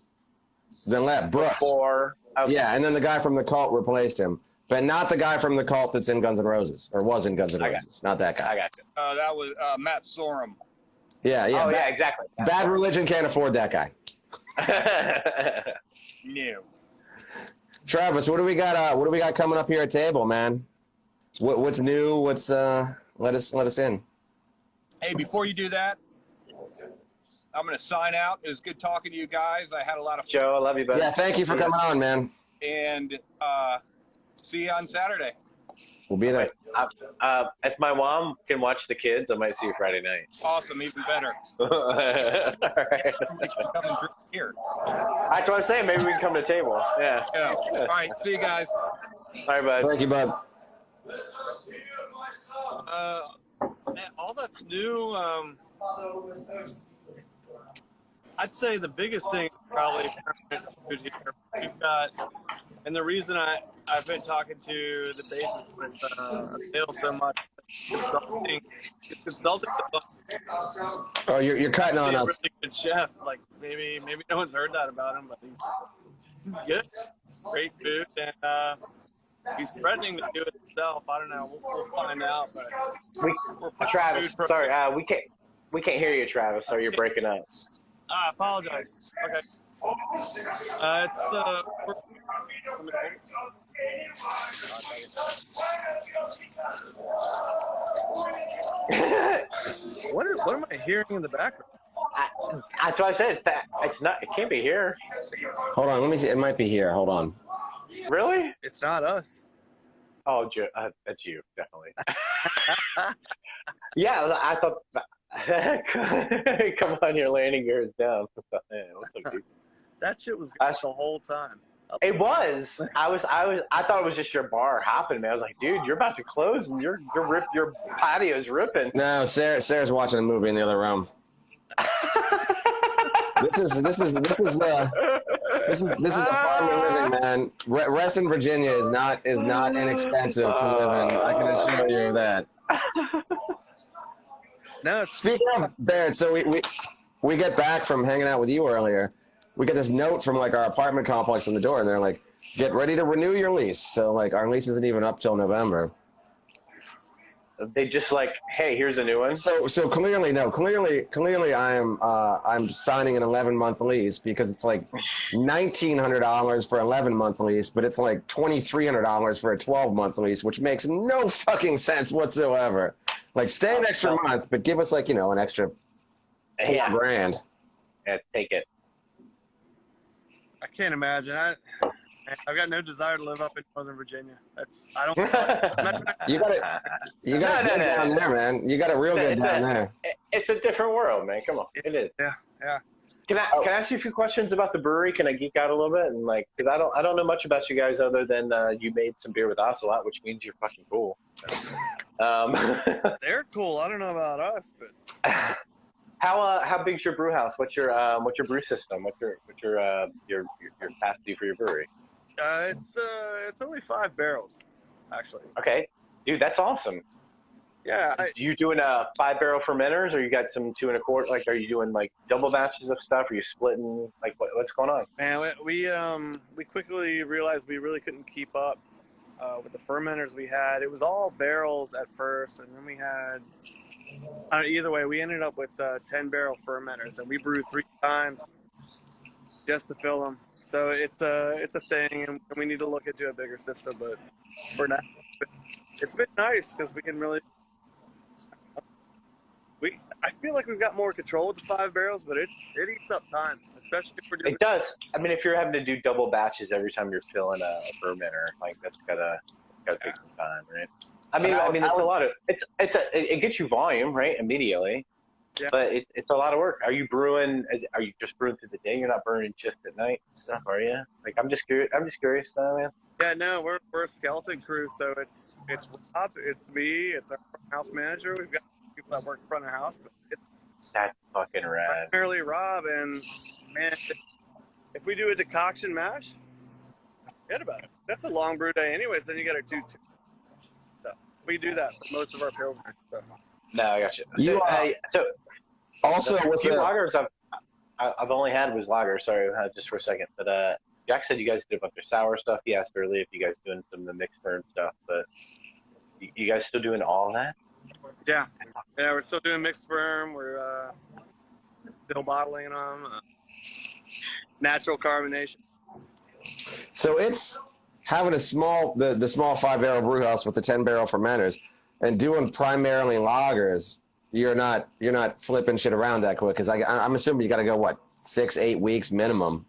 Then left Brooks. Okay. Yeah, and then the guy from the Cult replaced him, but not the guy from the Cult that's in Guns N' Roses or was in Guns N' Roses. Not that guy. I got you. That was Matt Sorum. Yeah. Oh yeah, exactly. Bad Religion can't afford that guy. No. Travis, what do we got? What do we got coming up here at table, man? What's new? What's let us in? Hey, before you do that, I'm going to sign out. It was good talking to you guys. I had a lot of fun. Joe, I love you, buddy. Yeah, thank you for coming on, man. And see you on Saturday. We'll be there. If my mom can watch the kids, I might see you Friday night. Awesome, even better. All right. Come and drink here. That's what I'm saying. Maybe we can come to the table. Yeah. All right, see you guys. All right, bud. Thank you, bud. All that's new. I'd say the biggest thing is probably permanent food here. We've got, and the reason I've been talking to the basis with Avail so much, consulting. Oh, you're cutting on us. Really good chef. Like maybe no one's heard that about him, but he's good. Great food, and he's threatening to do it himself. I don't know. We'll find out. But Travis, sorry, we can't hear you, Travis. So you're breaking up. I apologize. Okay. What am I hearing in the background? That's what I said. It's not. It can't be here. Hold on, let me see. It might be here. Hold on. Really? It's not us. Oh, that's you, definitely. Yeah, I thought. Come on, your landing gear is down. That shit was good the whole time. It was. I thought it was just your bar hopping, man. I was like, dude, you're about to close, and your patio's ripping. No, Sarah's watching a movie in the other room. This is the apartment living, man. Rest in Virginia is not inexpensive to live in. I can assure you of that. No, Speaking of Barrett, so we get back from hanging out with you earlier. We get this note from like our apartment complex on the door, and they're like, "Get ready to renew your lease." So like our lease isn't even up till November. They just like, hey, here's a new one. So clearly I'm signing an 11-month lease because it's like $1,900 for 11-month lease, but it's like $2,300 for a 12-month lease, which makes no fucking sense whatsoever. Like, stay an extra month, but give us like an extra $4,000. Yeah, take it. I can't imagine. I've got no desire to live up in Northern Virginia. You got it down there, man. You got it real good down there. It's a different world, man. Come on, it is. Yeah. Can I ask you a few questions about the brewery? Can I geek out a little bit? And like, because I don't know much about you guys other than you made some beer with us a lot, which means you're fucking cool. They're cool. I don't know about us, but how big's your brew house? What's your brew system? What's your capacity for your brewery? It's only 5 barrels, actually. Okay, dude, that's awesome. Yeah. You doing 5-barrel fermenters, or you got some 2 1/4? Like, are you doing like double batches of stuff? Are you splitting? Like, what's going on? Man, we quickly realized we really couldn't keep up with the fermenters we had. It was all barrels at first, and then we had either way, we ended up with 10-barrel fermenters, and we brewed 3 times just to fill them. So it's a thing, and we need to look into a bigger system. But for now, it's been nice because we can really. I feel like we've got more control with the 5 barrels, but it eats up time, especially if we're doing. It does. I mean, if you're having to do double batches every time you're filling a fermenter, like that's gotta take some time, right? I mean, it's a lot of it gets you volume, right, immediately. Yeah. But it's a lot of work. Are you just brewing through the day? You're not burning just at night and stuff, are you? Like, I'm just curious now, man. Yeah, no, we're a skeleton crew, so it's Rob, it's me, it's our house manager. We've got people that work in front of the house, but that's fucking rad. Primarily Rob, and man, if we do a decoction mash, forget about it. That's a long brew day, anyways. Then you got to do 2. So we do that for most of our pilsners. So. No, I got you. So also the with few the lagers I've only had was lager. Sorry, just for a second. But Jack said you guys did a bunch of sour stuff. He asked earlier if you guys doing some of the mixed ferm stuff. But you guys still doing all that? Yeah, we're still doing mixed ferm. We're still bottling them. Natural carbonation. So it's having the small 5-barrel brew house with the 10-barrel fermenters and doing primarily lagers. You're not flipping shit around that quick, because I'm assuming you got to go 6-8 weeks minimum.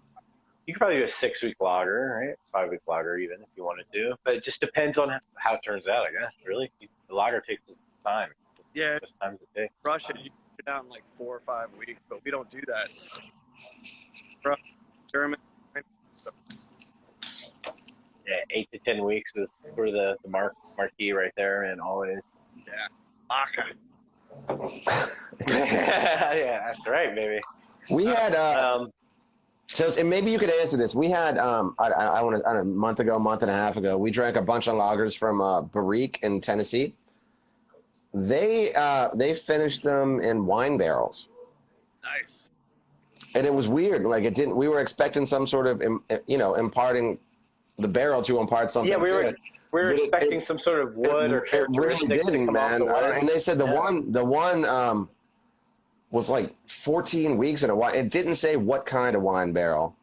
You could probably do a 6-week lager, right? 5-week lager even if you want to do. But it just depends on how it turns out, I guess. Really, the lager takes time. Yeah, just times a day. Russia, you get down in like 4 or 5 weeks, but we don't do that. German. Yeah, 8 to 10 weeks was for the marquee right there, and always. Yeah, Aka. Yeah, that's right, baby. We had so, and maybe you could answer this. We had a month and a half ago, we drank a bunch of lagers from Barrett in Tennessee. They finished them in wine barrels. Nice. And it was weird. Like, it didn't. We were expecting some sort of imparting the barrel to impart something. Yeah, we were expecting some sort of wood or characteristic really didn't, to come man. off the wine. And they said the one was like 14 weeks in a wine. It didn't say what kind of wine barrel.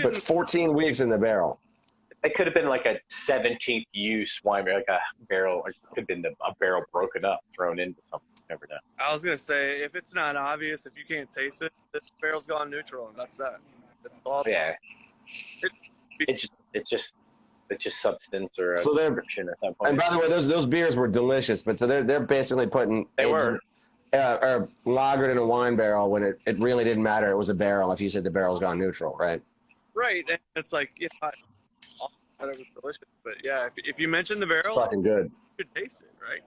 But 14 weeks in the barrel. It could have been like a 17th use wine barrel, like a barrel, or it could have been a barrel broken up, thrown into something. Never know. I was gonna say, if it's not obvious, if you can't taste it, the barrel's gone neutral, and that's that. Yeah. It's just substance or a so description at that point. And by the way, those beers were delicious, but so they're basically putting or lagered in a wine barrel when it really didn't matter. It was a barrel if you said the barrel's gone neutral, right? Right, and it's like, it was delicious, but yeah, if you mention the barrel, it's fucking good. You should taste it, right?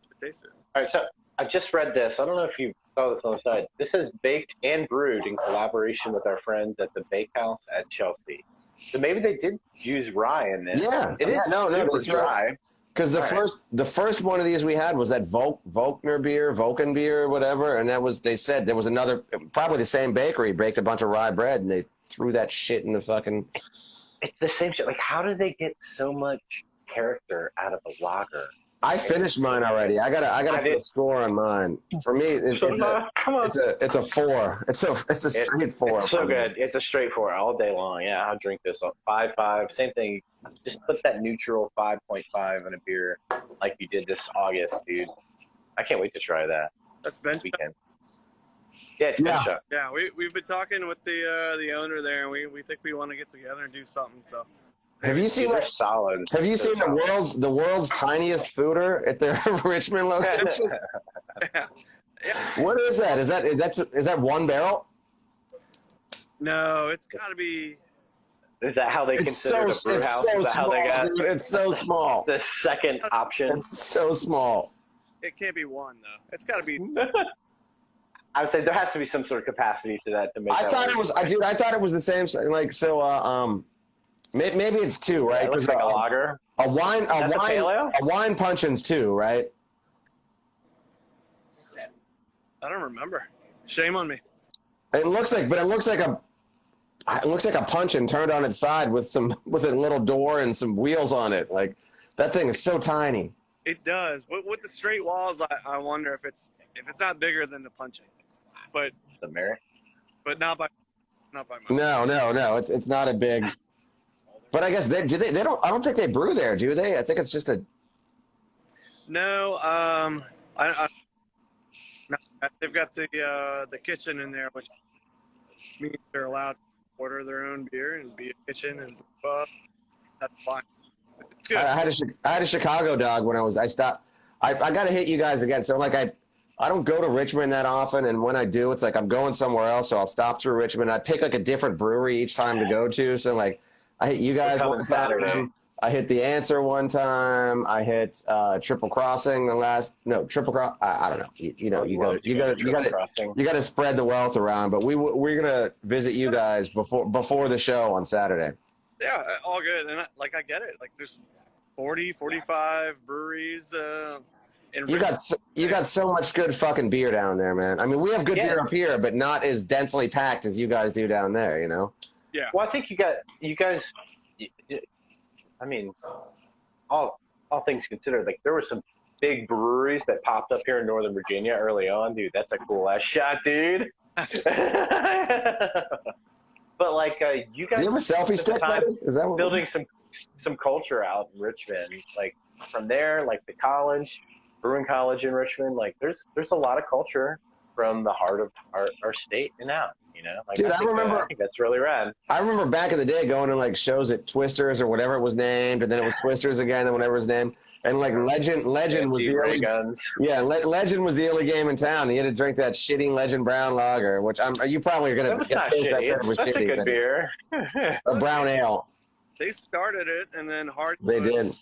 You should taste it. All right, so I just read this. I don't know if you saw this on the side. This says baked and brewed in collaboration with our friends at the Bakehouse at Chelsea. So maybe they did use rye in this. Yeah, it is super dry. Because the first one of these we had was that Vulcan beer, whatever, and they said there was another, probably the same bakery, baked a bunch of rye bread, and they threw that shit in the fucking. It's the same shit. Like, how do they get so much character out of a lager? I finished mine already. I gotta put a score on mine. For me, it's a 4. It's a straight 4. It's so good. It's a straight 4 all day long. Yeah, I'll drink this 5.5. Same thing. Just put that neutral 5.5 in a beer like you did this August, dude. I can't wait to try that. That's Benchtop. Weekend. Yeah, it's Benchtop. Yeah, we've been talking with the owner there, and we think we want to get together and do something. So. Have you seen solid? Have you seen the world's tiniest Foeder at their Richmond location? Yeah. What is that? Is that one barrel? No, it's got to be. Is that how they consider the brew house? So small, dude. It's so small. The second option. It's so small. It can't be one though. It's got to be. I would say there has to be some sort of capacity to that to make. I thought it was the same. Like so. Maybe it's 2, right? Yeah, it looks like a lager. A wine ale? a wine puncheon's 2, right? I don't remember. Shame on me. It looks like a puncheon turned on its side with a little door and some wheels on it. Like that thing is so tiny. It does. With the straight walls, I wonder if it's not bigger than the punching. But The Mary? but not by much. No. It's not a big. But I guess they don't. I don't think they brew there, do they? I think it's just a. No. No, they've got the kitchen in there, which means they're allowed to order their own beer and be a kitchen and that's fine. It's good. I had a Chicago dog when I stopped. I got to hit you guys again. So like I don't go to Richmond that often, and when I do, it's like I'm going somewhere else. So I'll stop through Richmond. I pick like a different brewery each time to go to. So like I hit you guys one Saturday. I hit the Answer one time. I hit Triple Crossing Triple Cross. I don't know. You got to spread the wealth around. But we're gonna visit you guys before the show on Saturday. Yeah, all good. And I get it. Like there's 40, 45 breweries in You got so much good fucking beer down there, man. I mean, we have good beer up here, but not as densely packed as you guys do down there, you know? Yeah. Well, I think you guys. I mean, all things considered, like there were some big breweries that popped up here in Northern Virginia early on, dude. That's a cool ass shot, dude. But like you guys, do you have a selfie stick, buddy? Is that what building some culture out in Richmond? Like from there, like the brewing college in Richmond, like there's a lot of culture from the heart of our state and out. You know, like, dude, I think that's really rad. I remember back in the day going to like shows at Twisters or whatever it was named, and then it was Twisters again, and whatever it was named. And like Legend was the only guns. Yeah, Legend was the only game in town. You had to drink that shitty Legend Brown Lager, which you probably are gonna get pissed that's a good beer. A brown ale. They started it, and then They did.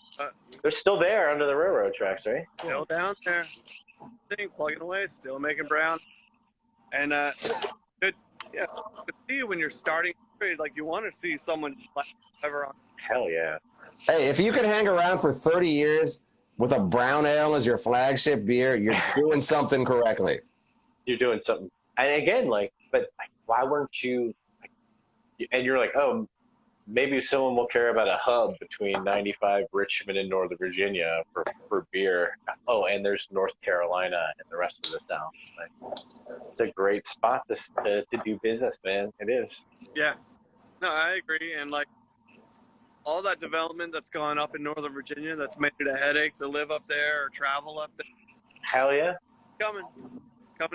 They're still there under the railroad tracks, right? Still down there, plugging away, still making brown, and good. Yeah, to see you when you're starting, like you want to see someone ever on. Hell yeah. Hey, if you could hang around for 30 years with a brown ale as your flagship beer, you're doing something correctly. You're doing something. And again, but why weren't you? And you're like, oh, maybe someone will care about a hub between 95 Richmond and Northern Virginia for beer. Oh, and there's North Carolina and the rest of the South. Like, it's a great spot to do business, man. It is. Yeah. No, I agree. And like all that development that's gone up in Northern Virginia that's made it a headache to live up there or travel up there. Hell yeah. Coming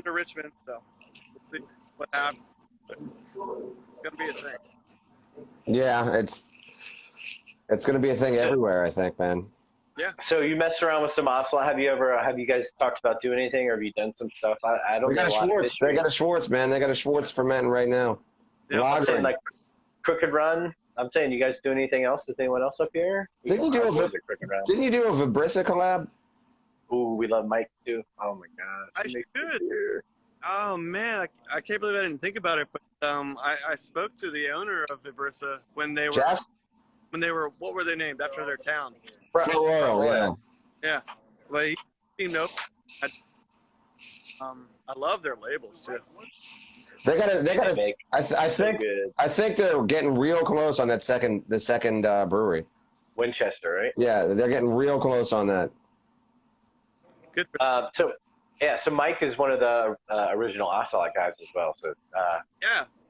to Richmond. So we'll see what happens. It's gonna be a thing. Yeah, it's going to be a thing everywhere, I think, man. Yeah. So you messed around with some Oslo. Have you guys talked about doing anything, or have you done some stuff? I don't know. They got a Schwartz, man. They got a Schwartz fermenting right now. Yeah, I'm saying, like Crooked Run. I'm saying, you guys do anything else with anyone else up here? Didn't you do a Vibrissa collab? Ooh, we love Mike too. Oh my God. I should. Oh man, I can't believe I didn't think about it. But I spoke to the owner of Vibrissa when they were Jeff? What were they named after their town? Royal, yeah. Yeah, but he seemed open. I love their labels too. I think they're getting real close on the second brewery. Winchester, right? Yeah, they're getting real close on that. Good. So Mike is one of the original Ocelot guys as well. So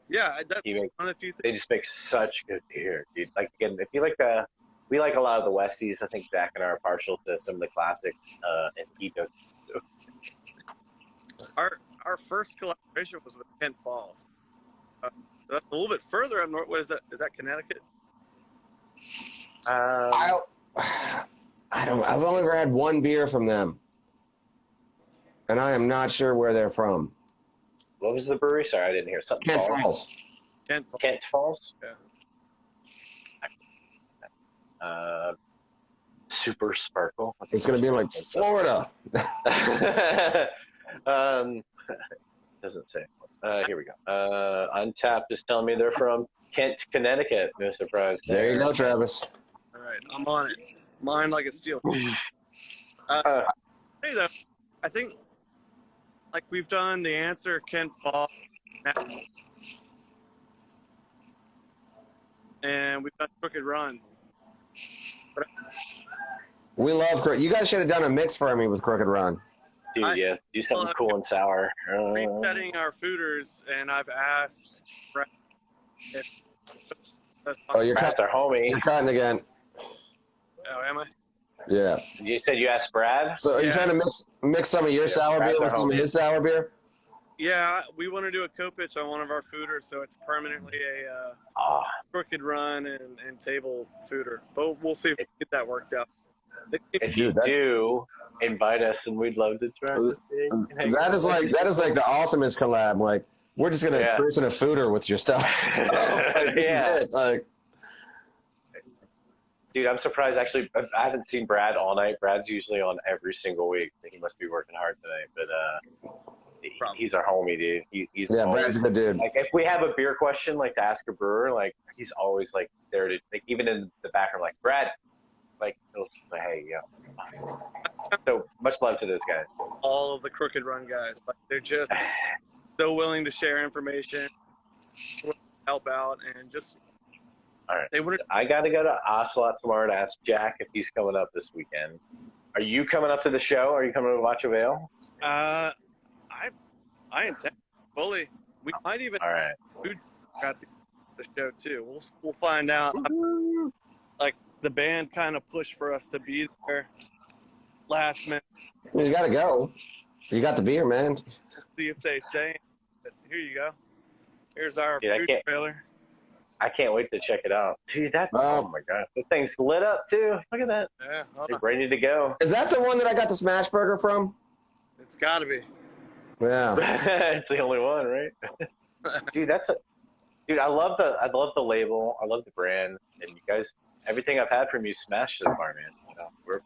yeah, that's one of the few things. They just make such good beer, dude. Like again, if you like we like a lot of the Westies. I think Jack and I are partial to some of the classics, and he does too. Our first collaboration was with Kent Falls. That's a little bit further up north. What is that? Is that Connecticut? I don't. I've only ever had one beer from them, and I am not sure where they're from. What was the brewery? Sorry, I didn't hear something. Kent Falls. Kent Falls. Yeah. Super Sparkle. It's going to be like Florida. Doesn't say. Here we go. Untapped is telling me they're from Kent, Connecticut. No surprise. There you go, Travis. All right, I'm on it. Mind like a steel. Hey, though, I think like we've done the answer can fall, and we've done Crooked Run. We love Crooked. You guys should have done a mix for me with Crooked Run. Dude, yeah, do something cool and sour. Resetting our fooders, and I've asked Brett if Oh, you're Brett's our homie. You're cutting again. Oh, am I? Yeah. You said you asked Brad? So are you trying to mix some of your sour beer with some of his sour beer? Yeah, we want to do a co-pitch on one of our fooders, so it's permanently a Crooked Run and table fooder. But we'll see if we can get that worked out. If you do, invite us, and we'd love to try this thing. That is like the awesomest collab. Like, we're just gonna cruise in a fooder with your stuff. Yeah. Like, dude, I'm surprised. Actually, I haven't seen Brad all night. Brad's usually on every single week. He must be working hard tonight, but he's our homie, dude. He's Brad's a good dude. Like, if we have a beer question, like to ask a brewer, like he's always like there to, like, even in the background, like Brad, like he'll say, hey, yeah. So much love to this guy. All of the Crooked Run guys, like they're just so willing to share information, help out, and just. All right. I got to go to Ocelot tomorrow to ask Jack if he's coming up this weekend. Are you coming up to the show? Are you coming to watch Avail? I intend fully. We might even food at the show too. We'll find out. Like the band kind of pushed for us to be there last minute. You got to go. You got the beer, man. We'll see if they say. But here you go. Here's our food trailer. I can't wait to check it out. Dude, oh my god, the thing's lit up too. Look at that. Yeah, it's ready to go. Is that the one that I got the smash burger from? It's got to be. Yeah. It's the only one, right? Dude, dude. I love the label. I love the brand, and you guys. Everything I've had from you smashed so far, man. You know, we're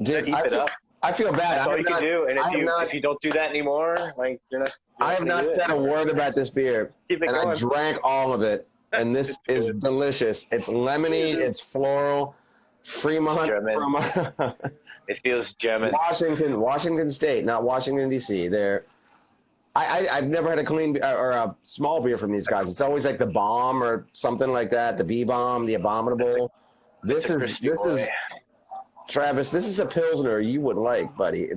dude, keep it up. I feel bad. That's all you can do. And if you don't do that anymore, like you're not. I have not said a word about this beer, Keep it going. I drank all of it. And this is delicious. It's lemony. It's floral. Fremont. From, it feels German. Washington State, not Washington D.C. I've never had a clean or a small beer from these guys. It's always like the bomb or something like that. The B bomb, the abominable. This is Travis. This is a pilsner you would like, buddy.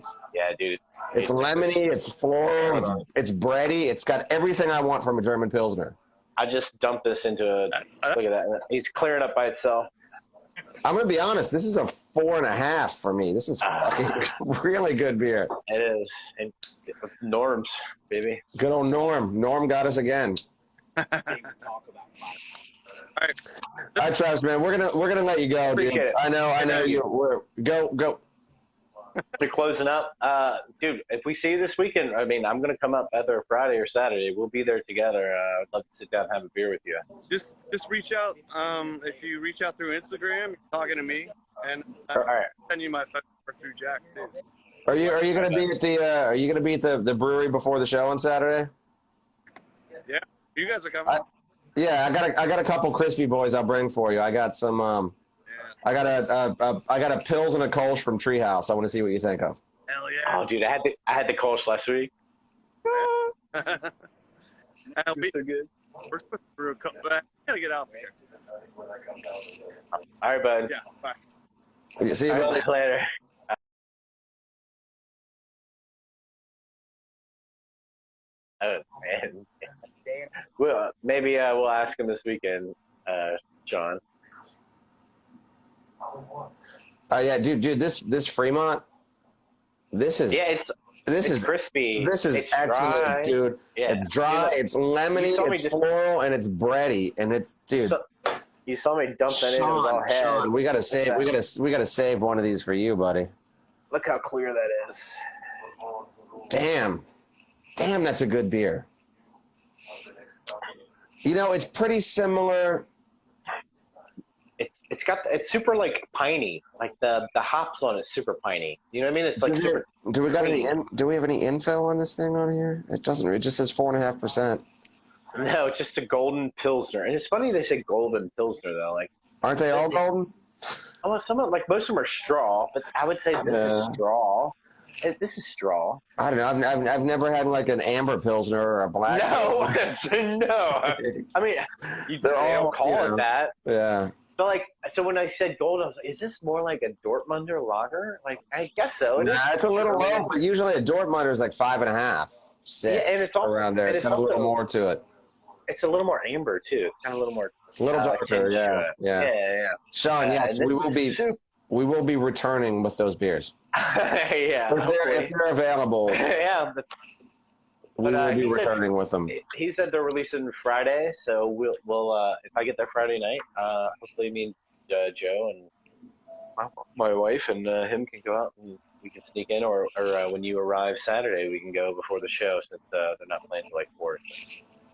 Dude. It's lemony. It's floral. It's bready. It's got everything I want from a German pilsner. I just dumped this into look at that. He's clearing up by itself. I'm going to be honest. This is a 4.5 for me. This is really good beer. It is. And Norm's, baby. Good old Norm. Norm got us again. All right, Travis, man. We're gonna let you go, Appreciate dude. it. I know you. Go. We're closing up. Dude, if we see you this weekend, I mean, I'm going to come up either Friday or Saturday. We'll be there together. I'd love to sit down and have a beer with you. Just reach out. If you reach out through Instagram, you're talking to me, and All right. I'll send you my phone number through Jack too. Are you going to be at the brewery before the show on Saturday? Yeah, you guys are coming. I got a couple crispy boys I'll bring for you. I got some. I got a Pils and a Kolsch from Treehouse. I want to see what you think of. Hell yeah! Oh, dude, I had the Kolsch last week. I'll be so good. We're supposed to brew a couple, but I gotta get out of here. All right, bud. Yeah, bye. See you later. Oh man. Well, maybe we'll ask him this weekend, John. Yeah, dude, this Fremont, this is crispy. This is excellent, dry. dude. Yeah. It's dry, it's lemony, it's floral, and it's bready, and it's dude. You saw me dump that in. It was all head. Sean, we gotta save one of these for you, buddy. Look how clear that is. Damn, that's a good beer. You know, it's pretty similar. It's super like piney, like the hops on it super piney. You know what I mean? It's like super. Do we have any info on this thing on here? It doesn't. It just says 4.5%. No, it's just a golden pilsner, and it's funny they say golden pilsner though. Like, aren't they all golden? Oh, some of like most of them are straw, but I would say this is straw. This is straw. I don't know. I've never had like an amber pilsner or a black. No, no. I mean, they all call it that. Yeah. But like, so when I said gold, I was like, is this more like a Dortmunder lager? Like, I guess so. It's a little low, but usually a Dortmunder is like 5.5, 6. Yeah, and it's also around there. It's got a little more to it. It's a little more amber too. It's kind of a little more. A little darker. Yeah. Sean, yes, we will be returning with those beers. Yeah. If they're available. Yeah. We will be returning with them. He said they're releasing Friday, so we'll if I get there Friday night, hopefully me and Joe and my wife and him can go out and we can sneak in, or when you arrive Saturday, we can go before the show since they're not playing till like 4.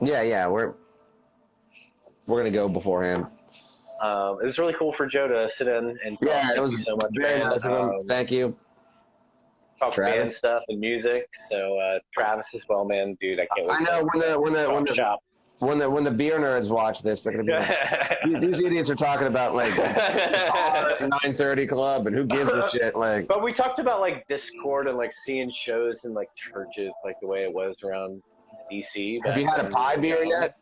Yeah, we're gonna go beforehand. It was really cool for Joe to sit in and talk. Yeah, it was so much. very nice of him. Thank you. Talk band stuff and music. So Travis as well, man, dude, I can't wait. I know when the beer nerds watch this, they're gonna be like, these idiots are talking about like guitar at 9:30 club, and who gives a shit? Like, but we talked about like Discord and like seeing shows in like churches, like the way it was around DC. Have you had a pie beer yet?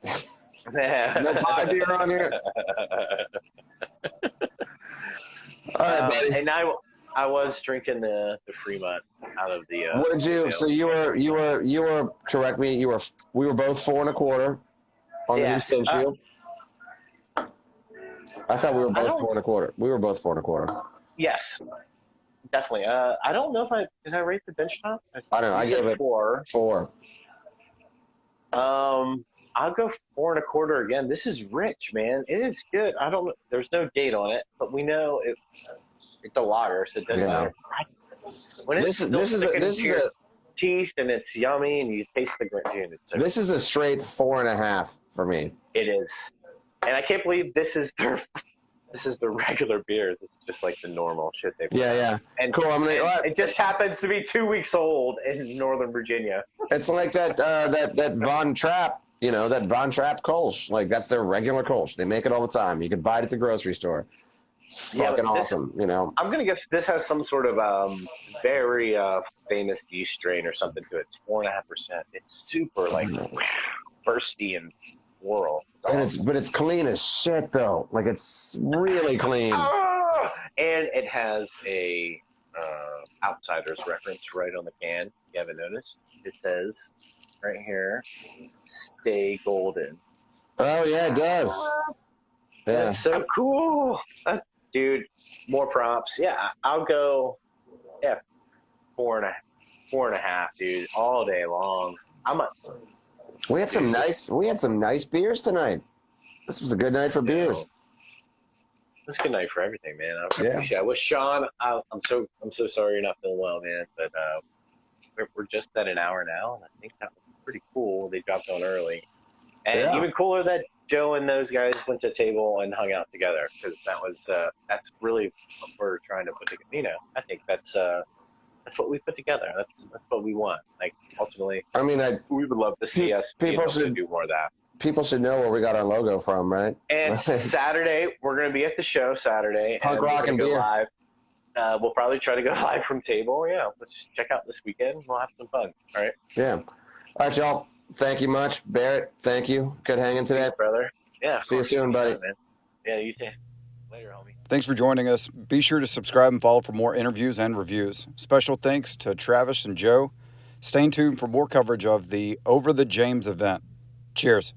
No pie beer on here. All right, buddy. And I was drinking the Fremont out of the. What did you? So you were correct me. We were both 4 1/4 on the new Cinch You. I thought we were both 4 1/4. We were both 4 1/4. Yes, definitely. I don't know if did I rate the Benchtop? I don't know. I gave it 4. 4. I'll go 4 1/4 again. This is rich, man. It is good. I don't. There's no date on it, but we know it's a lager, so it doesn't matter. When this is a teeth and it's yummy and you taste the grain. This is a straight 4.5 for me. It is, and I can't believe this is the regular beer. This is just like the normal shit they put. Yeah. And cool. It just happens to be 2 weeks old in Northern Virginia. It's like that Von Trapp. You know, that Von Trapp Kolsch. Like, that's their regular Kolsch. They make it all the time. You can buy it at the grocery store. It's fucking awesome, you know. I'm going to guess this has some sort of very famous yeast strain or something to it. It's 4.5%. It's super, like, bursty and floral. But it's clean as shit, though. Like, it's really clean. And it has a Outsiders reference right on the can. You haven't noticed? It says... right here, stay golden. Oh yeah, it does. Yeah, that's so cool, dude. More props. Yeah, I'll go. Yeah, 4.5, dude, all day long. We had some nice beers tonight. This was a good night for beers. It's a good night for everything, man. I appreciate it. I wish Sean. I'm so sorry you're not feeling well, man. But we're just at an hour now, and I think that was pretty cool. They dropped on early, and even cooler that Joe and those guys went to Table and hung out together, because that's really what we're trying to put together. You know, I think that's what we put together. That's what we want. Like, ultimately, I mean, we would love to see us people should do more of that. People should know where we got our logo from, right? And Saturday, we're going to be at the show Saturday. Punk rock and beer. Live. We'll probably try to go live from Table. Yeah, let's check out this weekend. We'll have some fun. All right. Yeah. All right, y'all. Thank you much. Barrett, thank you. Good hanging today. Thanks, brother. Yeah. See you soon, buddy. Man. Yeah, you too. Later, homie. Thanks for joining us. Be sure to subscribe and follow for more interviews and reviews. Special thanks to Travis and Joe. Stay tuned for more coverage of the Over the James event. Cheers.